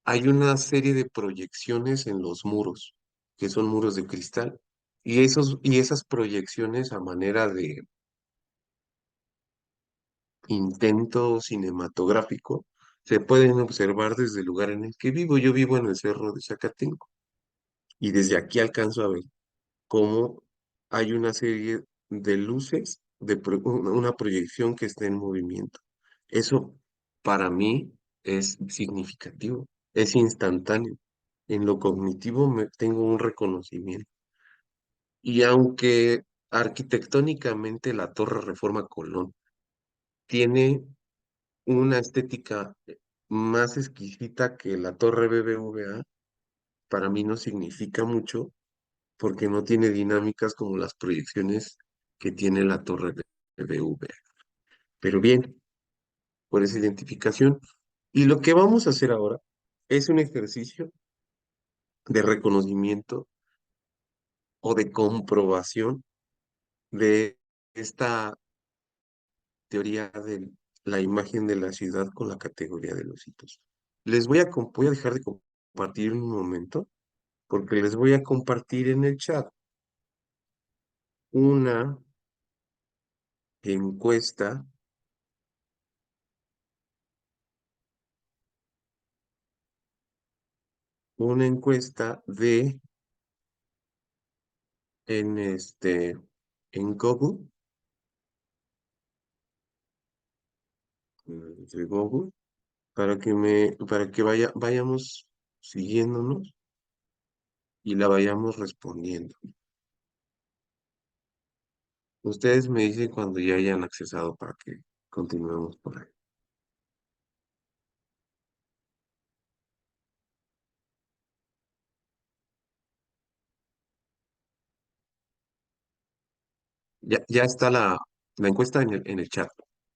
hay una serie de proyecciones en los muros, que son muros de cristal, y esas proyecciones a manera de intento cinematográfico se pueden observar desde el lugar en el que vivo. Yo vivo en el Cerro de Zacatenco y desde aquí alcanzo a ver cómo hay una serie de luces, una proyección que está en movimiento. Eso para mí es significativo, es instantáneo. En lo cognitivo tengo un reconocimiento. Y aunque arquitectónicamente la Torre Reforma Colón tiene una estética más exquisita que la Torre BBVA, para mí no significa mucho porque no tiene dinámicas como las proyecciones que tiene la torre de BBVA. Pero bien, por esa identificación. Y lo que vamos a hacer ahora es un ejercicio de reconocimiento o de comprobación de esta teoría de la imagen de la ciudad con la categoría de los hitos. Voy a dejar de compartir un momento porque les voy a compartir en el chat una encuesta, de en Google, de Google, para que vayamos siguiéndonos y la vayamos respondiendo. Ustedes me dicen cuando ya hayan accesado para que continuemos por ahí. Ya está la encuesta en el chat.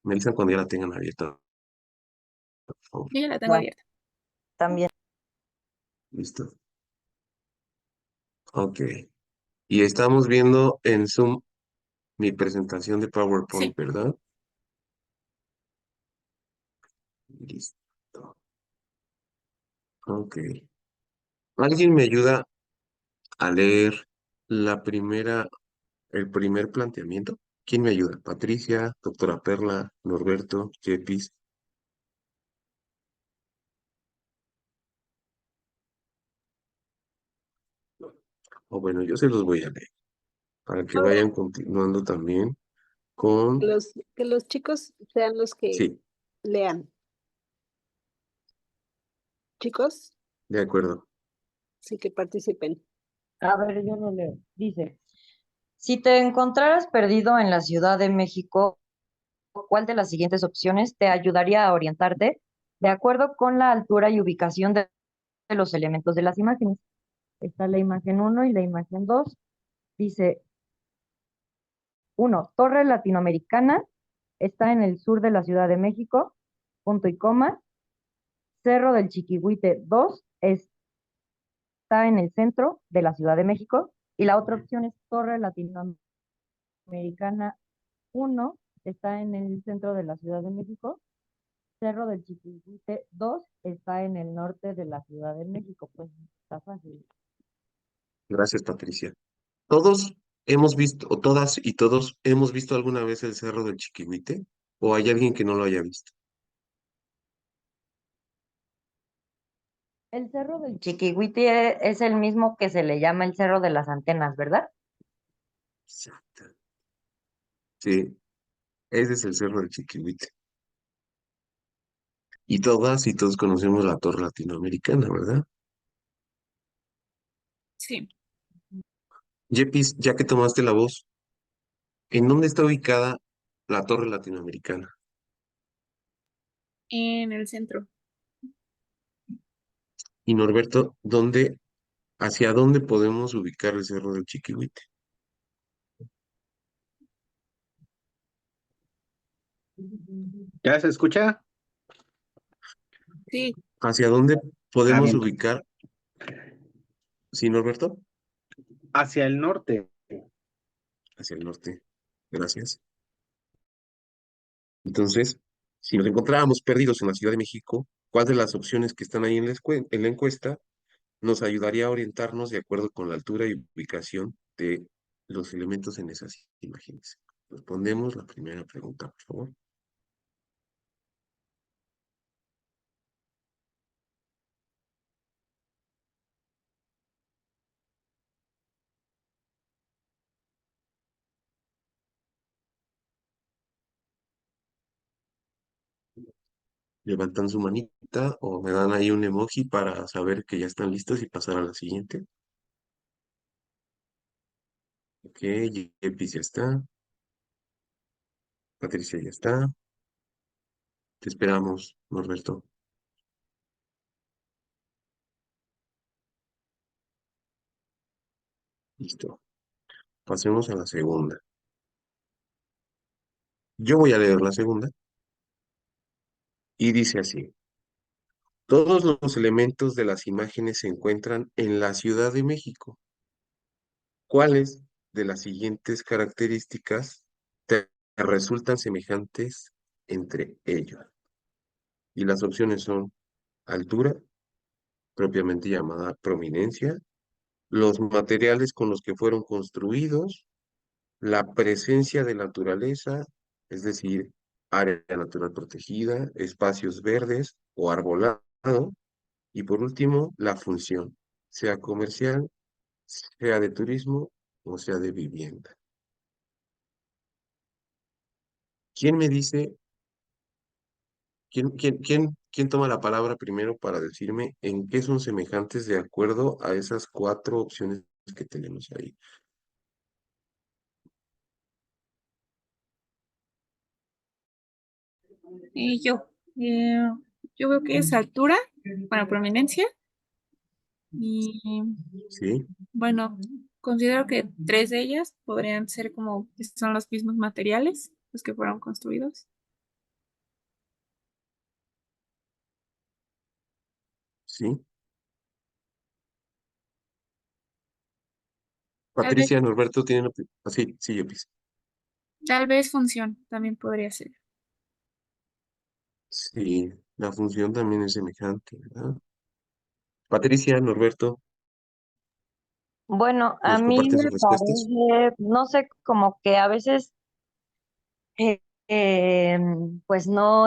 Me dicen cuando ya la tengan abierta, por favor. Yo ya la tengo Ya, abierta. también. ¿Listo? Ok. Y estamos viendo en Zoom mi presentación de PowerPoint, Sí, ¿verdad? Listo. Ok. ¿Alguien me ayuda a leer el primer planteamiento? ¿Quién me ayuda? Patricia, doctora Perla, Norberto, Yepis. O bueno, yo se los voy a leer para que Ahora, vayan continuando también con... que los chicos sean los que Sí, lean. Chicos, de acuerdo. sí que participen. A ver, yo lo leo. Dice, si te encontraras perdido en la Ciudad de México, ¿cuál de las siguientes opciones te ayudaría a orientarte de acuerdo con la altura y ubicación de los elementos de las imágenes? Está la imagen uno y la imagen 2. Dice, uno, Torre Latinoamericana, está en el sur de la Ciudad de México, punto y coma. Cerro del Chiquihuite 2, está en el centro de la Ciudad de México. Y la otra opción es Torre Latinoamericana 1, está en el centro de la Ciudad de México. Cerro del Chiquihuite 2 está en el norte de la Ciudad de México. Pues está fácil. Gracias, Patricia. Todos hemos visto, o todas y todos hemos visto alguna vez el Cerro del Chiquihuite, o hay alguien que no lo haya visto. El Cerro del Chiquihuite es el mismo que se le llama el Cerro de las Antenas, ¿verdad? Exacto. Sí, ese es el Cerro del Chiquihuite. Y todas y todos conocemos la Torre Latinoamericana, ¿verdad? sí, Yepis, ya que tomaste la voz, ¿en dónde está ubicada la Torre Latinoamericana? en el centro. Y Norberto, hacia dónde podemos ubicar el Cerro del Chiquihuite? ¿Ya se escucha? Sí, ¿Hacia dónde Ah, podemos bien. ubicar? ¿Sí, Norberto? Hacia el norte. Hacia el norte. Gracias. Entonces, si nos encontrábamos perdidos en la Ciudad de México, ¿cuál de las opciones que están ahí en la encuesta nos ayudaría a orientarnos de acuerdo con la altura y ubicación de los elementos en esas imágenes? Respondemos la primera pregunta, por favor. Levantan su manita o me dan ahí un emoji para saber que ya están listos y pasar a la siguiente. Ok, Yepis ya está. Patricia ya está. Te esperamos, Norberto. Listo. Pasemos a la segunda. Yo voy a leer la segunda y dice así. Todos los elementos de las imágenes se encuentran en la Ciudad de México. ¿Cuáles de las siguientes características te resultan semejantes entre ellos? Y las opciones son altura, propiamente llamada prominencia, los materiales con los que fueron construidos, la presencia de naturaleza, es decir, área natural protegida, espacios verdes o arbolado, y por último, la función, sea comercial, sea de turismo o sea de vivienda. ¿Quién me dice, quién toma la palabra primero para decirme en qué son semejantes de acuerdo a esas cuatro opciones que tenemos ahí? y yo creo que es altura, bueno, prominencia, y ¿Sí? bueno, considero que tres de ellas podrían ser como que son los mismos materiales, los que fueron construidos. ¿Sí? Tal vez, Patricia, Norberto, tienen... Sí, sí, yo pienso. Tal vez función también podría ser. Sí, la función también es semejante, ¿verdad? Patricia, Norberto, Bueno, a ¿nos mí comparten me sus respuestas? parece, no sé, como que a veces, eh, pues no,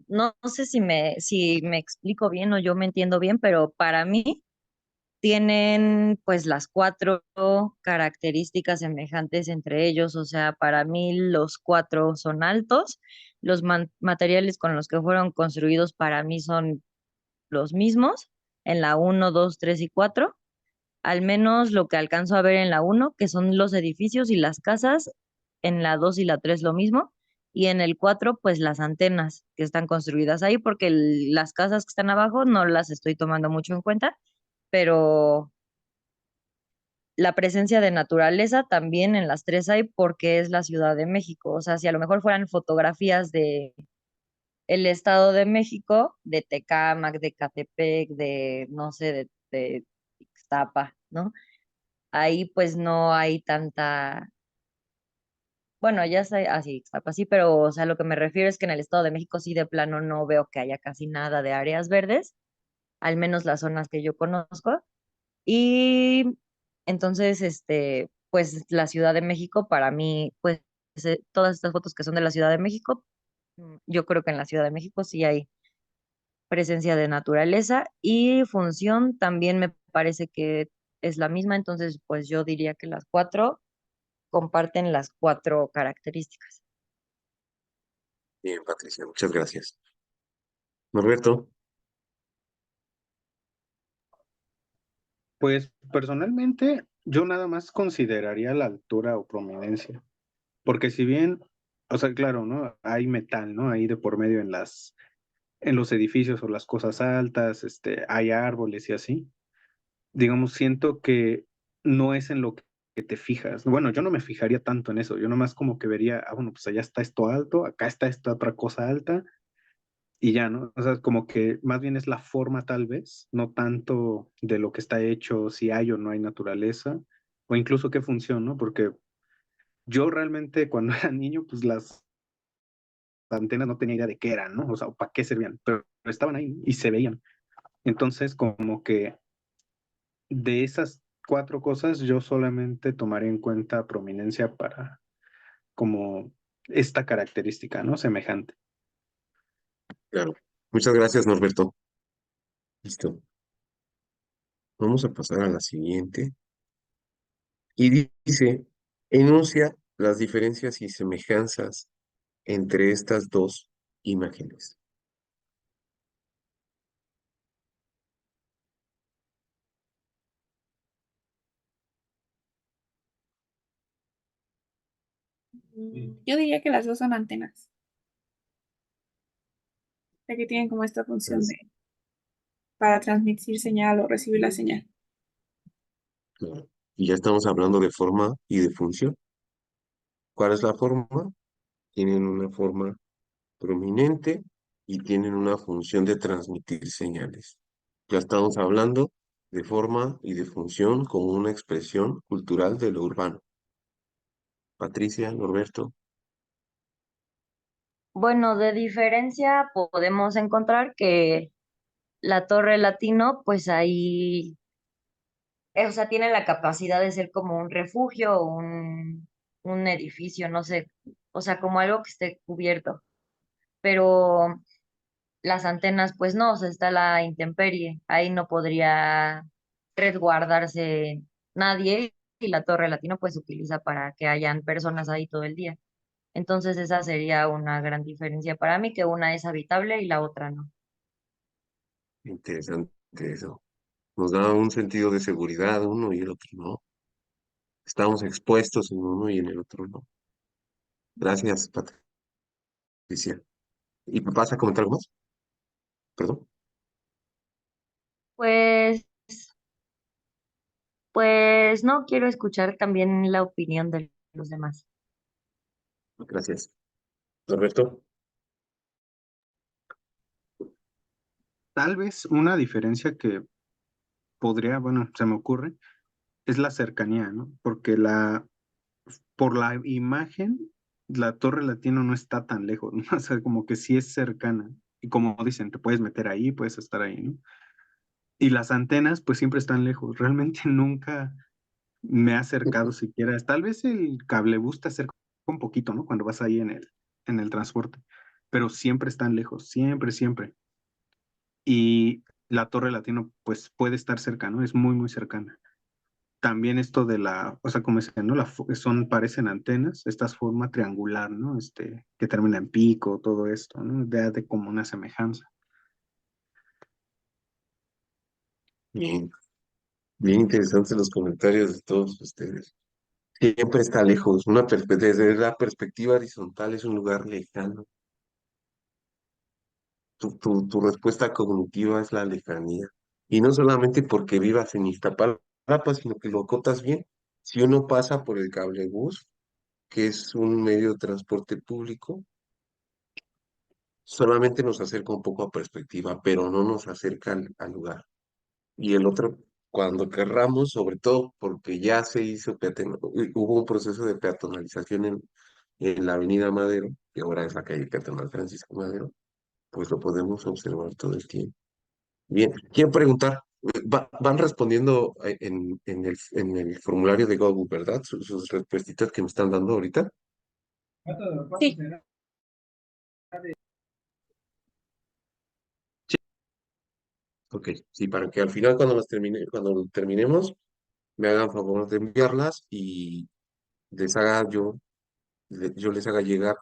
no sé si me explico bien o yo me entiendo bien, pero para mí tienen pues las cuatro características semejantes entre ellos, o sea, para mí los cuatro son altos, los materiales con los que fueron construidos para mí son los mismos en la uno 2 3 y 4, al menos lo que alcanzo a ver en la uno que son los edificios y las casas, en la 2 y la 3 lo mismo, y en el 4 pues las antenas que están construidas ahí, porque las casas que están abajo no las estoy tomando mucho en cuenta, pero la presencia de naturaleza también en las tres hay porque es la Ciudad de México. O sea, si a lo mejor fueran fotografías de el Estado de México, de Tecámac, de Catepec, de, no sé, de Ixtapa, ¿no? Ahí pues no hay tanta, bueno, ya sé, así, Ixtapa sí, pero, o sea, lo que me refiero es que en el Estado de México sí de plano no veo que haya casi nada de áreas verdes, al menos las zonas que yo conozco. Y entonces, pues la Ciudad de México, para mí, pues todas estas fotos que son de la Ciudad de México, yo creo que en la Ciudad de México sí hay presencia de naturaleza y función también me parece que es la misma, entonces pues yo diría que las cuatro comparten las cuatro características. Bien, Patricia, muchas gracias. Norberto, Pues personalmente yo nada más consideraría la altura o prominencia, porque si bien, o sea, claro, ¿no? Hay metal, ¿no? Ahí de por medio en los edificios o las cosas altas, hay árboles y así. Digamos, siento que no es en lo que te fijas. Bueno, yo no me fijaría tanto en eso, yo nomás como que vería, ah, bueno, pues allá está esto alto, acá está esta otra cosa alta y ya, ¿no? O sea, como que más bien es la forma tal vez, no tanto de lo que está hecho, si hay o no hay naturaleza, o incluso qué función, ¿no? Porque yo realmente cuando era niño, pues las antenas no tenía idea de qué eran, ¿no? O sea, para qué servían, pero estaban ahí y se veían. Entonces, como que de esas cuatro cosas, yo solamente tomaré en cuenta prominencia para como esta característica, ¿no? Semejante. claro. Muchas gracias, Norberto. Listo. Vamos a pasar a la siguiente. Y dice, enuncia las diferencias y semejanzas entre estas dos imágenes. Yo diría que las dos son antenas, ya que tienen como esta función Pues, de para transmitir señal o recibir la señal. claro. Y ya estamos hablando de forma y de función. ¿Cuál es la forma? Tienen una forma prominente y tienen una función de transmitir señales. Ya estamos hablando de forma y de función como una expresión cultural de lo urbano. Patricia, Norberto, Bueno, de diferencia podemos encontrar que la Torre Latino, pues ahí, o sea, tiene la capacidad de ser como un refugio o un edificio, no sé, o sea, como algo que esté cubierto. Pero las antenas, pues no, o sea, está la intemperie, ahí no podría resguardarse nadie y la Torre Latino pues se utiliza para que hayan personas ahí todo el día. Entonces esa sería una gran diferencia para mí, que una es habitable y la otra no. interesante eso. Nos da un sentido de seguridad uno y el otro no. Estamos expuestos en uno y en el otro no. Gracias, Patricia. ¿Y vas a comentar algo más? Perdón. Pues, pues no quiero escuchar también la opinión de los demás. Gracias. Norberto. Tal vez una diferencia que podría, bueno, se me ocurre, es la cercanía, ¿no? Porque por la imagen la Torre Latino no está tan lejos, ¿no? O sea, como que sí es cercana. Y como dicen, te puedes meter ahí, puedes estar ahí, ¿no? Y las antenas, pues siempre están lejos. Realmente nunca me he acercado siquiera. Tal vez el cablebús te acerca un poquito, ¿no? Cuando vas ahí en el transporte. Pero siempre están lejos, siempre, siempre. Y la Torre Latino, pues puede estar cerca, ¿no? Es muy, muy cercana. También esto de o sea, como decían, ¿no? Parecen antenas, esta forma triangular, ¿no? Que termina en pico, todo esto, ¿no? De como una semejanza. Bien, bien interesantes los comentarios de todos ustedes. Siempre está lejos, desde la perspectiva horizontal es un lugar lejano. Tu respuesta cognitiva es la lejanía. Y no solamente porque vivas en Iztapalapa, sino que lo acotas bien. Si uno pasa por el cablebús, que es un medio de transporte público, solamente nos acerca un poco a perspectiva, pero no nos acerca al lugar. Y el otro, cuando querramos, sobre todo porque ya se hizo, hubo un proceso de peatonalización en la Avenida Madero, que ahora es la calle peatonal Francisco Madero, pues lo podemos observar todo el tiempo. Bien, quiero preguntar, van respondiendo en el formulario de Google, ¿verdad? Sus respuestas que me están dando ahorita. Sí. Ok, sí, para que al final cuando terminemos, me hagan favor de enviarlas y les haga yo les haga llegar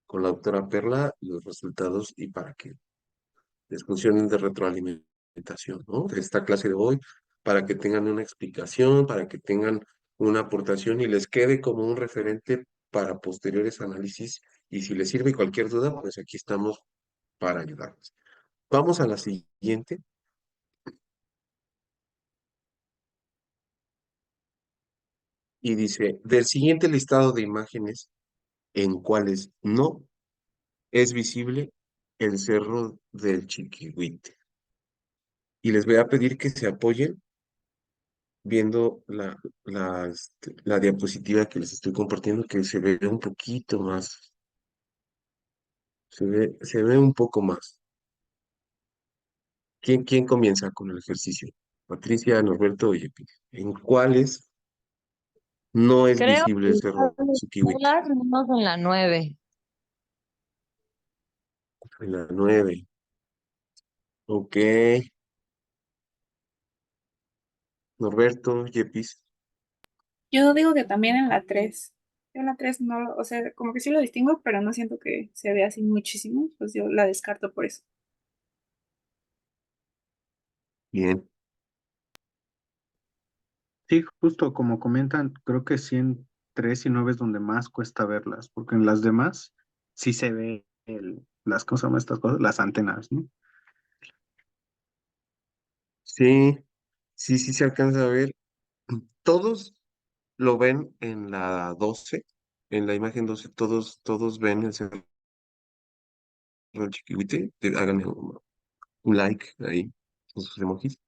con la doctora Perla los resultados y para que les funcionen de retroalimentación, ¿no? De esta clase de hoy, para que tengan una explicación, para que tengan una aportación y les quede como un referente para posteriores análisis. Y si les sirve cualquier duda, pues aquí estamos para ayudarles. Vamos a la siguiente. Y dice, del siguiente listado de imágenes en cuales no es visible el cerro del Chiquihuite. Y les voy a pedir que se apoyen viendo la diapositiva que les estoy compartiendo, que se ve un poquito más, se ve un poco más. ¿Quién comienza con el ejercicio? Patricia, Norberto o Yepi. ¿En cuáles no es Creo visible que el cerro Chiquihuite? todas menos en la 9. En la 9. Ok. Norberto, Yepis. Yo digo que también en la 3. Yo en la 3 no, o sea, como que sí lo distingo, pero no siento que se vea así muchísimo, pues yo la descarto por eso. Bien. Sí, justo como comentan, creo que sí en 3 y 9 es donde más cuesta verlas, porque en las demás sí se ve las cosas, estas cosas, las antenas, ¿no? Sí, sí se alcanza a ver. Todos lo ven en la 12, en la imagen 12, todos ven el cerro del Chiquihuite. Háganme un like ahí, con sus emojis.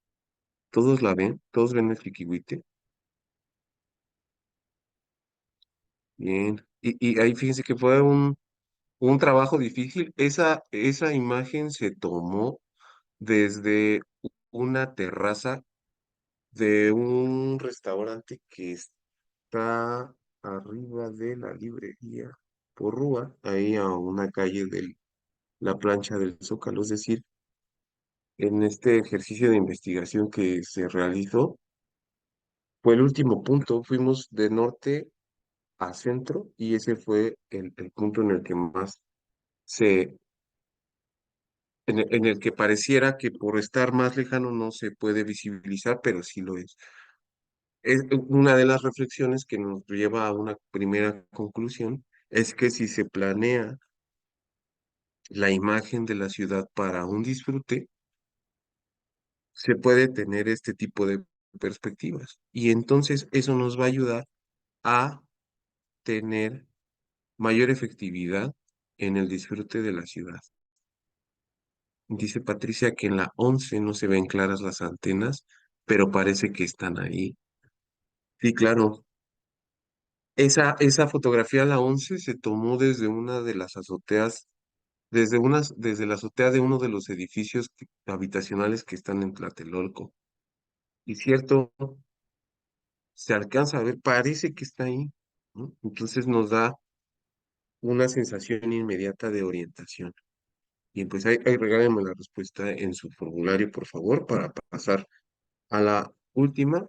Todos la ven, todos ven el Chiquihuite. Bien. Y ahí fíjense que fue un trabajo difícil. Esa imagen se tomó desde una terraza de un restaurante que está arriba de la librería Porrúa, ahí a una calle de la plancha del Zócalo. Es decir, en este ejercicio de investigación que se realizó, fue el último punto. Fuimos de norte a centro y ese fue el punto en el que más se, en el que pareciera que por estar más lejano no se puede visibilizar, pero sí lo es. Es una de las reflexiones que nos lleva a una primera conclusión, es que si se planea la imagen de la ciudad para un disfrute, se puede tener este tipo de perspectivas. Y entonces eso nos va a ayudar a tener mayor efectividad en el disfrute de la ciudad. Dice Patricia que en la 11 no se ven claras las antenas, pero parece que están ahí. Sí, claro, esa fotografía, la 11, se tomó desde una de las azoteas, desde la azotea de uno de los edificios habitacionales que están en Tlatelolco. Y cierto, se alcanza a ver, parece que está ahí, ¿no? Entonces nos da una sensación inmediata de orientación. Bien, pues ahí regálenme la respuesta en su formulario, por favor, para pasar a la última.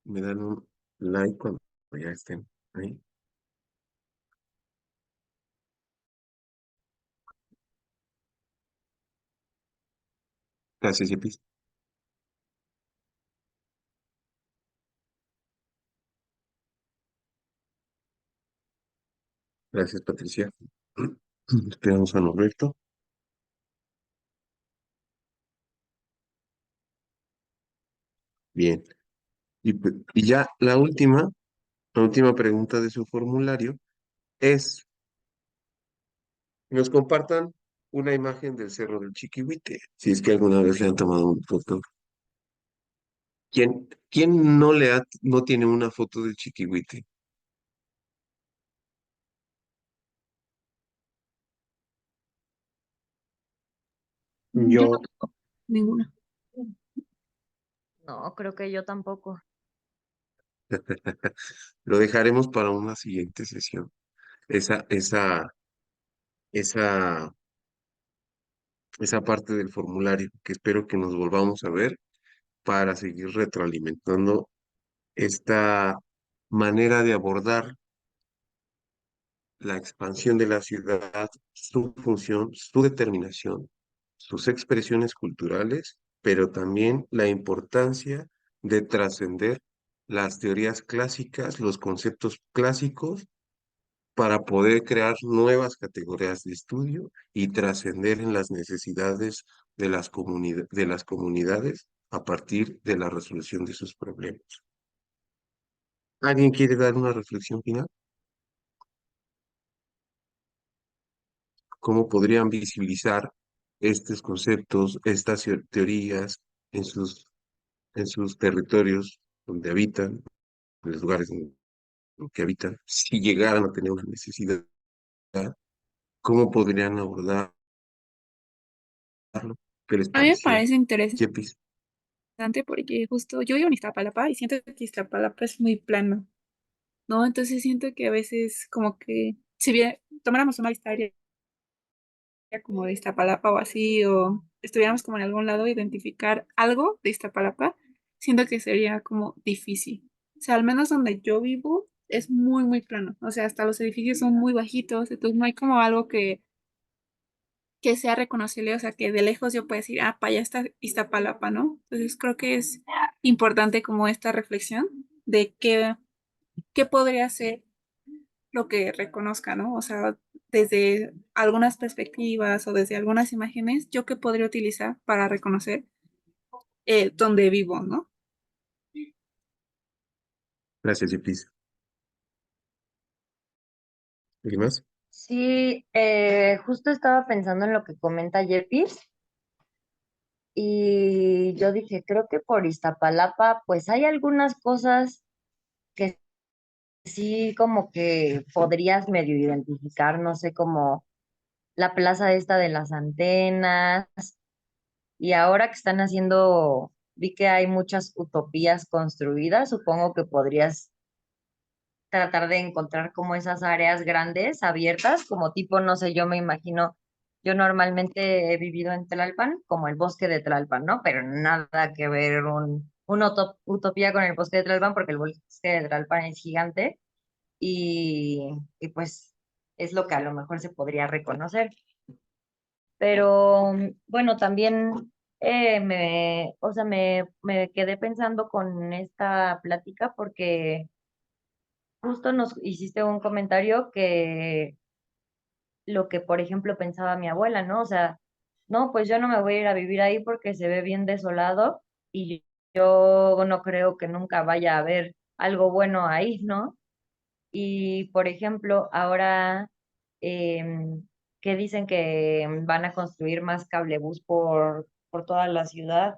Me dan un like cuando ya estén ahí. Gracias, Yepis. Gracias, Patricia. Esperamos a Norberto. Bien. Y ya la última pregunta de su formulario es, nos compartan una imagen del Cerro del Chiquihuite, si es que alguna vez le han tomado una foto. ¿Quién no tiene una foto del Chiquihuite? Yo no Yo, tengo ninguna. No, creo que yo tampoco. Lo dejaremos para una siguiente sesión. Esa, esa, esa, esa parte del formulario, que espero que nos volvamos a ver para seguir retroalimentando esta manera de abordar la expansión de la ciudad, su función, su determinación, sus expresiones culturales, pero también la importancia de trascender las teorías clásicas, los conceptos clásicos, para poder crear nuevas categorías de estudio y trascender en las necesidades de las comunidades a partir de la resolución de sus problemas. ¿Alguien quiere dar una reflexión final? ¿Cómo podrían visibilizar estos conceptos, estas teorías en sus territorios donde habitan, en los lugares en que habitan, si llegaran a tener una necesidad? ¿Cómo podrían abordarlo? ¿Qué les A mí me parecía? parece interesante Yepis. porque justo yo vivo en Iztapalapa y siento que Iztapalapa es muy plano, ¿no? Entonces siento que a veces como que si bien tomáramos una lista aérea como de Iztapalapa o así, o estuviéramos como en algún lado, identificar algo de Iztapalapa, siento que sería como difícil. O sea, al menos donde yo vivo es muy, muy plano. O sea, hasta los edificios son muy bajitos, entonces no hay como algo que sea reconocible, o sea, que de lejos yo pueda decir, ah, para allá está Iztapalapa, ¿no? Entonces creo que es importante como esta reflexión de qué podría ser lo que reconozca, ¿no? O sea, desde algunas perspectivas o desde algunas imágenes, yo qué podría utilizar para reconocer dónde vivo, ¿no? Gracias, Yepis. ¿Alguien más? Sí, justo estaba pensando en lo que comenta Yepis y yo dije, creo que por Iztapalapa, pues hay algunas cosas que sí como que podrías medio identificar, no sé, como la plaza esta de las antenas, y ahora que están haciendo, vi que hay muchas utopías construidas, supongo que podrías tratar de encontrar como esas áreas grandes, abiertas, como tipo, no sé, yo me imagino, yo normalmente he vivido en Tlalpan, como el bosque de Tlalpan, ¿no? Pero nada que ver una utopía con el bosque de Tlalpan, porque el bosque de Tlalpan es gigante y pues es lo que a lo mejor se podría reconocer. Pero bueno, también o sea, me quedé pensando con esta plática porque justo nos hiciste un comentario que lo que, por ejemplo, pensaba mi abuela, ¿no? O sea, no, pues yo no me voy a ir a vivir ahí porque se ve bien desolado y yo no creo que nunca vaya a haber algo bueno ahí, ¿no? Y, por ejemplo, ahora que dicen que van a construir más cablebús por toda la ciudad,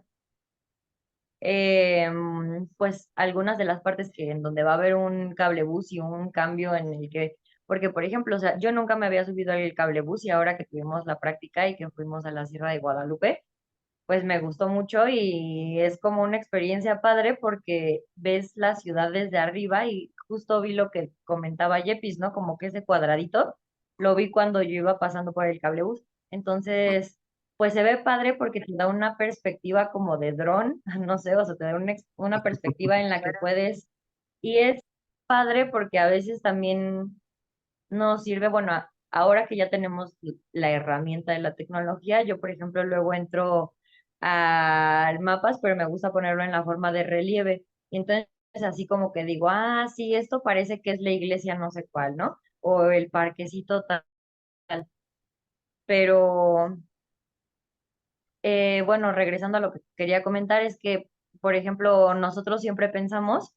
pues algunas de las partes que en donde va a haber un cablebús y un cambio en el que, porque por ejemplo, o sea, yo nunca me había subido al cablebús y ahora que tuvimos la práctica y que fuimos a la Sierra de Guadalupe, pues me gustó mucho y es como una experiencia padre porque ves la ciudad desde arriba y justo vi lo que comentaba Yepis, ¿no? Como que ese cuadradito lo vi cuando yo iba pasando por el cablebús. Entonces, pues se ve padre porque te da una perspectiva como de dron, no sé, o sea, te da una perspectiva en la que puedes, y es padre porque a veces también nos sirve, bueno, ahora que ya tenemos la herramienta de la tecnología, yo por ejemplo luego entro al mapas, pero me gusta ponerlo en la forma de relieve. Y entonces así como que digo, ah, sí, esto parece que es la iglesia no sé cuál, ¿no? O el parquecito tal. Pero bueno, regresando a lo que quería comentar, es que, por ejemplo, nosotros siempre pensamos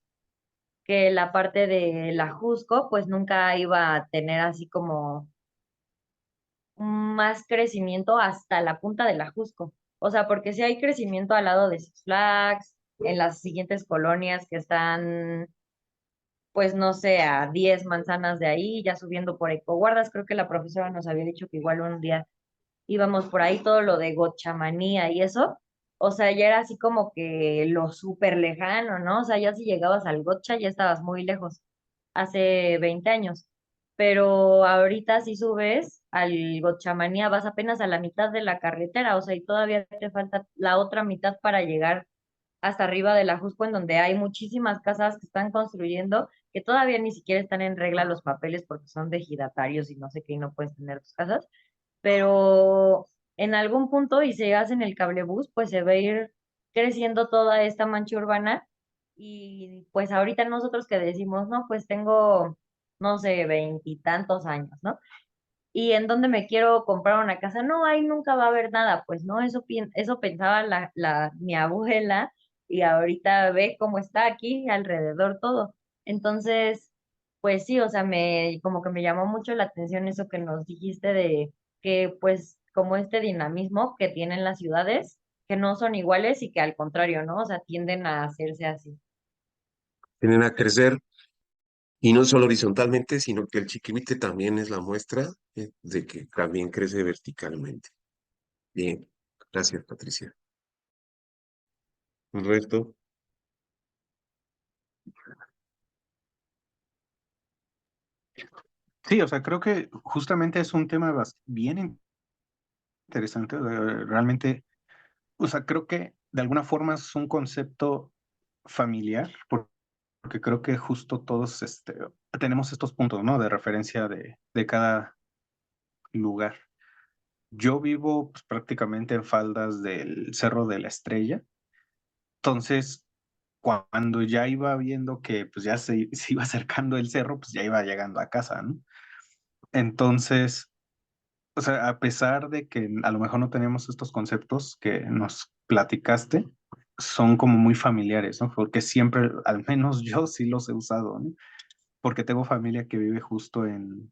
que la parte de la Jusco, pues nunca iba a tener así como más crecimiento hasta la punta de la Jusco. O sea, porque si hay crecimiento al lado de Six Flags, en las siguientes colonias que están, pues no sé, a 10 manzanas de ahí, ya subiendo por Ecoguardas, creo que la profesora nos había dicho que igual un día íbamos por ahí, todo lo de Gochamanía y eso. O sea, ya era así como que lo súper lejano, ¿no? O sea, ya si llegabas al Gotcha ya estabas muy lejos, hace 20 años. Pero ahorita si subes al Gochamanía vas apenas a la mitad de la carretera, o sea, y todavía te falta la otra mitad para llegar hasta arriba de la Jusco, en donde hay muchísimas casas que están construyendo, que todavía ni siquiera están en regla los papeles porque son de ejidatarios y no sé qué, y no puedes tener tus casas, pero en algún punto, y se hace en el cablebús, pues se va a ir creciendo toda esta mancha urbana, y pues ahorita nosotros que decimos, no, pues tengo, no sé, 20 y tantos años, ¿no? ¿Y en dónde me quiero comprar una casa? No, ahí nunca va a haber nada, pues no, eso pensaba mi abuela, y ahorita ve cómo está aquí alrededor todo. Entonces, pues sí, o sea, como que me llamó mucho la atención eso que nos dijiste de que pues como este dinamismo que tienen las ciudades, que no son iguales y que al contrario, ¿no? O sea, tienden a hacerse así. Tienen a crecer y no solo horizontalmente, sino que el Chiquihuite también es la muestra de que también crece verticalmente. Bien, gracias, Patricia. El resto, Sí, o sea, creo que justamente es un tema bien interesante. Realmente, o sea, creo que de alguna forma es un concepto familiar, porque creo que justo todos tenemos estos puntos, ¿no? De referencia de cada lugar. Yo vivo pues, prácticamente en faldas del Cerro de la Estrella, entonces cuando ya iba viendo que pues ya se iba acercando el cerro, pues ya iba llegando a casa, ¿no? Entonces, o sea, a pesar de que a lo mejor no tenemos estos conceptos que nos platicaste, son como muy familiares, ¿no? Porque siempre, al menos yo sí los he usado, ¿no? Porque tengo familia que vive justo en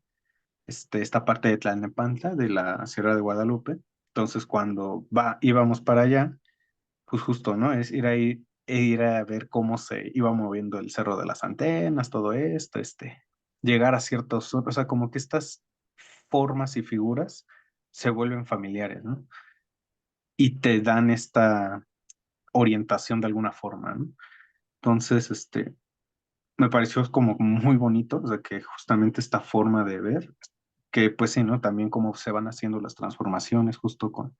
esta parte de Tlalnepantla, de la Sierra de Guadalupe. Entonces, cuando íbamos para allá, pues justo, ¿no? Es ir ahí e ir a ver cómo se iba moviendo el Cerro de las Antenas, todo esto, llegar a ciertos, o sea, como que estas formas y figuras se vuelven familiares, ¿no? Y te dan esta orientación de alguna forma, ¿no? Entonces, me pareció como muy bonito, o sea, que justamente esta forma de ver, que pues sí, ¿no? También cómo se van haciendo las transformaciones justo con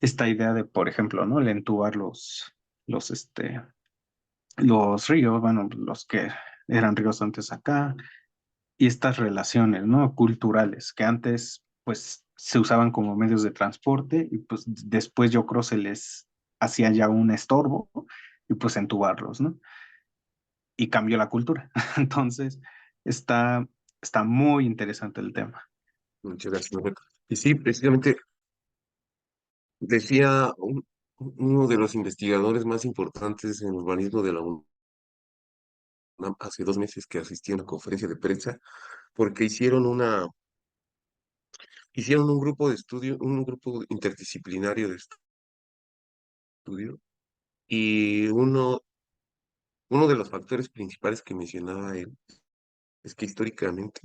esta idea de, por ejemplo, ¿no? El entubar los, este, los ríos, bueno, los que eran ríos antes acá, y estas relaciones, ¿no? Culturales, que antes, pues, se usaban como medios de transporte y pues después yo creo se les hacía ya un estorbo y pues entubarlos, ¿no? Y cambió la cultura. Entonces, está, está muy interesante el tema. muchas gracias, Norberto. Y sí, precisamente decía uno de los investigadores más importantes en urbanismo de la UNAM hace 2 meses que asistí a una conferencia de prensa, porque hicieron un grupo de estudio, un grupo interdisciplinario de estudio Y uno de los factores principales que mencionaba él es que históricamente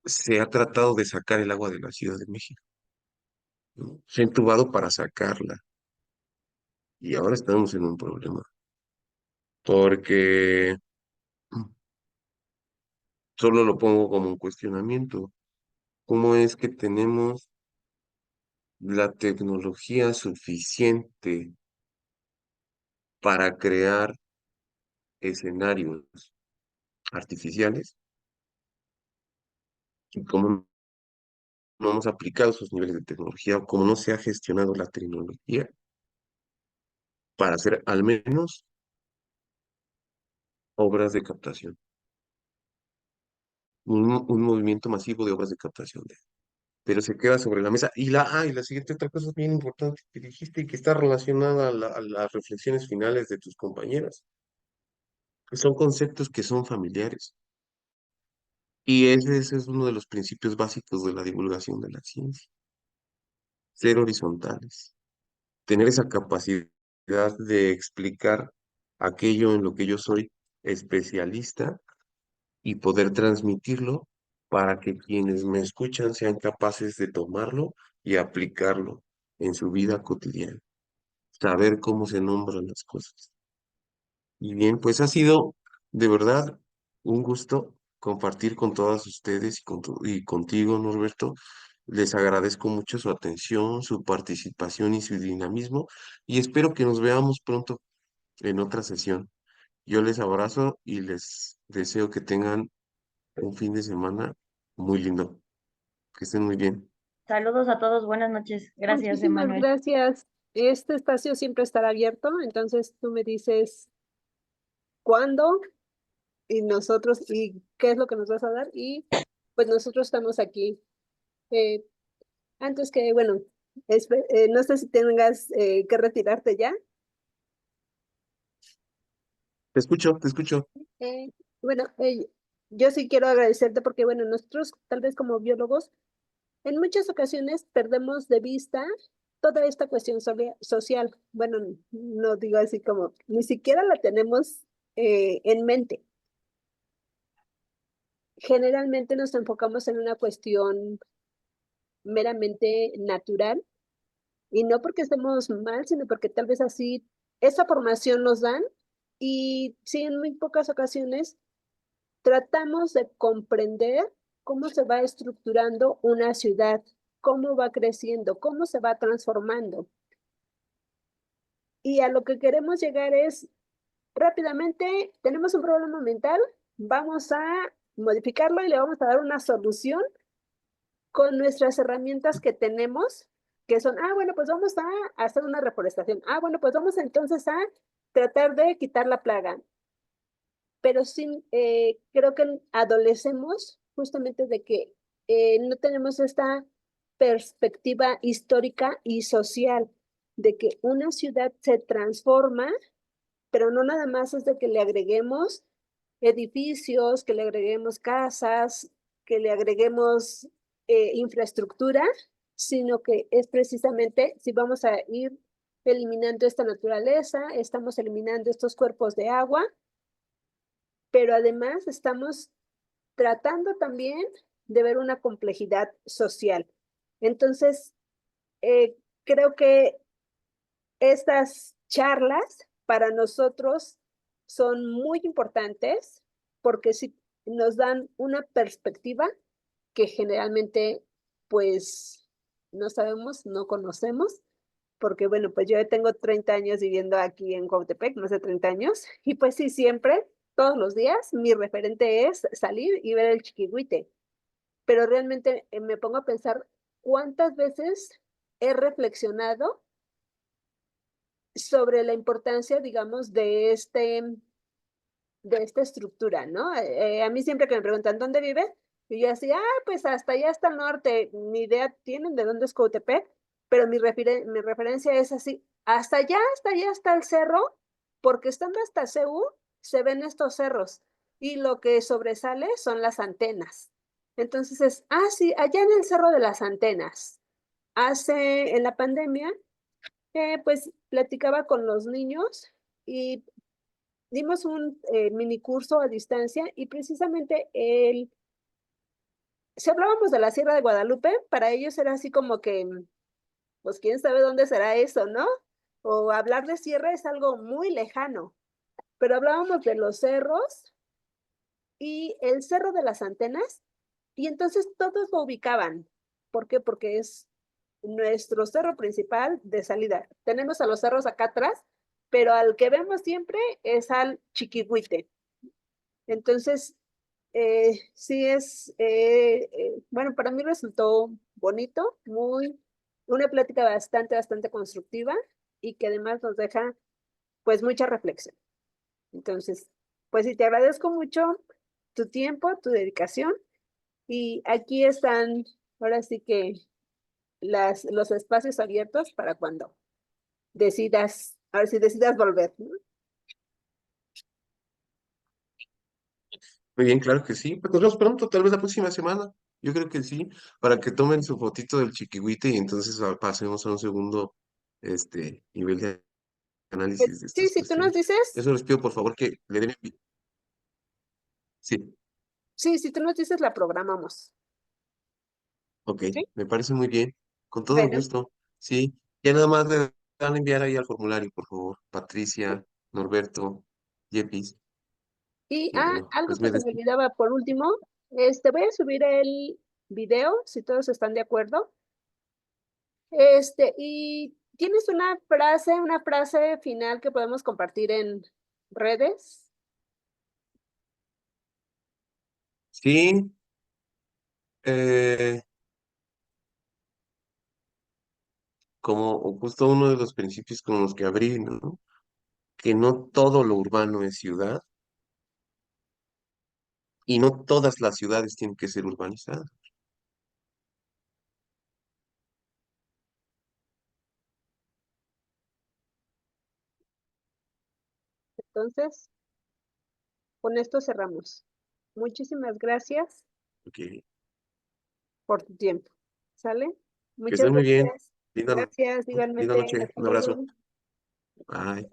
se ha tratado de sacar el agua de la Ciudad de México, ¿no? Se ha entubado para sacarla y ahora estamos en un problema porque solo lo pongo como un cuestionamiento. ¿Cómo es que tenemos la tecnología suficiente para crear escenarios artificiales y cómo no hemos aplicado esos niveles de tecnología o cómo no se ha gestionado la tecnología para hacer al menos obras de captación? Un movimiento masivo de obras de captación, pero se queda sobre la mesa. Y la siguiente otra cosa bien importante que dijiste y que está relacionada a las reflexiones finales de tus compañeras, que son conceptos que son familiares. Y ese es uno de los principios básicos de la divulgación de la ciencia, ser horizontales, tener esa capacidad de explicar aquello en lo que yo soy especialista y poder transmitirlo para que quienes me escuchan sean capaces de tomarlo y aplicarlo en su vida cotidiana, saber cómo se nombran las cosas. Y bien, pues ha sido de verdad un gusto compartir con todas ustedes y contigo, Norberto. Les agradezco mucho su atención, su participación y su dinamismo y espero que nos veamos pronto en otra sesión. Yo les abrazo y les deseo que tengan un fin de semana muy lindo. Que estén muy bien. Saludos a todos, buenas noches. Gracias, Muchísimas Emanuel. gracias. Este espacio siempre estará abierto, entonces tú me dices cuándo y nosotros, y qué es lo que nos vas a dar, y pues nosotros estamos aquí. Eh, antes que, bueno, no sé si tengas que retirarte ya. Te escucho, te escucho. Bueno, yo sí quiero agradecerte porque, bueno, nosotros tal vez como biólogos, en muchas ocasiones perdemos de vista toda esta cuestión social. Bueno, no digo así como, ni siquiera la tenemos en mente. Generalmente nos enfocamos en una cuestión meramente natural y no porque estemos mal, sino porque tal vez así esa formación nos dan y sí, en muy pocas ocasiones tratamos de comprender cómo se va estructurando una ciudad, cómo va creciendo, cómo se va transformando. Y a lo que queremos llegar es rápidamente, tenemos un problema mental, vamos a modificarlo y le vamos a dar una solución con nuestras herramientas que tenemos, que son, bueno, pues vamos a hacer una reforestación. Bueno, pues vamos entonces a tratar de quitar la plaga. Pero sí, creo que adolecemos justamente de que no tenemos esta perspectiva histórica y social de que una ciudad se transforma, pero no nada más es de que le agreguemos edificios, que le agreguemos casas, que le agreguemos infraestructura, sino que es precisamente si vamos a ir eliminando esta naturaleza, estamos eliminando estos cuerpos de agua, pero además estamos tratando también de ver una complejidad social. Entonces, creo que estas charlas para nosotros son muy importantes porque sí nos dan una perspectiva que generalmente pues no sabemos, no conocemos, porque bueno, pues yo tengo 30 años viviendo aquí en Cuautepec, más de 30 años, y pues sí, siempre, todos los días, mi referente es salir y ver el Chiquihuite, pero realmente me pongo a pensar cuántas veces he reflexionado sobre la importancia, digamos, de esta estructura, ¿no? A mí siempre que me preguntan, ¿dónde vives? Y yo así, pues hasta allá hasta el norte, ni idea tienen de dónde es Coatepec, pero mi referencia es así, hasta allá está el cerro, porque estando hasta CU se ven estos cerros y lo que sobresale son las antenas. Entonces sí, allá en el Cerro de las Antenas. En la pandemia Pues platicaba con los niños y dimos un mini curso a distancia y precisamente si hablábamos de la Sierra de Guadalupe, para ellos era así como que, pues quién sabe dónde será eso, ¿no? O hablar de sierra es algo muy lejano, pero hablábamos de los cerros y el Cerro de las Antenas, y entonces todos lo ubicaban. ¿Por qué? Porque es nuestro cerro principal de salida. Tenemos a los cerros acá atrás, pero al que vemos siempre es al Chiquihuite. Entonces, sí bueno, para mí resultó bonito, una plática bastante constructiva y que además nos deja pues mucha reflexión. Entonces, pues sí, te agradezco mucho tu tiempo, tu dedicación y aquí están ahora sí que los espacios abiertos para cuando decidas, a ver si decidas volver, ¿no? Muy bien, claro que sí. Pues nos vemos pronto, tal vez la próxima semana. Yo creo que sí, para que tomen su fotito del chiquihuite y entonces pasemos a un segundo nivel de análisis de Sí, estas si tú nos cuestiones. dices, Eso les pido por favor que le den. Sí, sí, si tú nos dices, la programamos. ok, ¿Sí? me parece muy bien. Con todo el Bueno, gusto. Sí, ya nada más le van a enviar ahí al formulario, por favor. sí. Patricia, Norberto, Yepis. Y Y bueno, algo pues que me se me despido. olvidaba por último, voy a subir el video, si todos están de acuerdo. Y tienes una frase final que podemos compartir en redes. Sí, eh, como justo uno de los principios con los que abrí, ¿no? Que no todo lo urbano es ciudad y no todas las ciudades tienen que ser urbanizadas. Entonces, con esto cerramos. Muchísimas gracias Ok, por tu tiempo. ¿Sale? que Muchas estén muy bien. gracias. Linda, Gracias, linda igualmente. noche. Hasta Un abrazo. luego. Bye.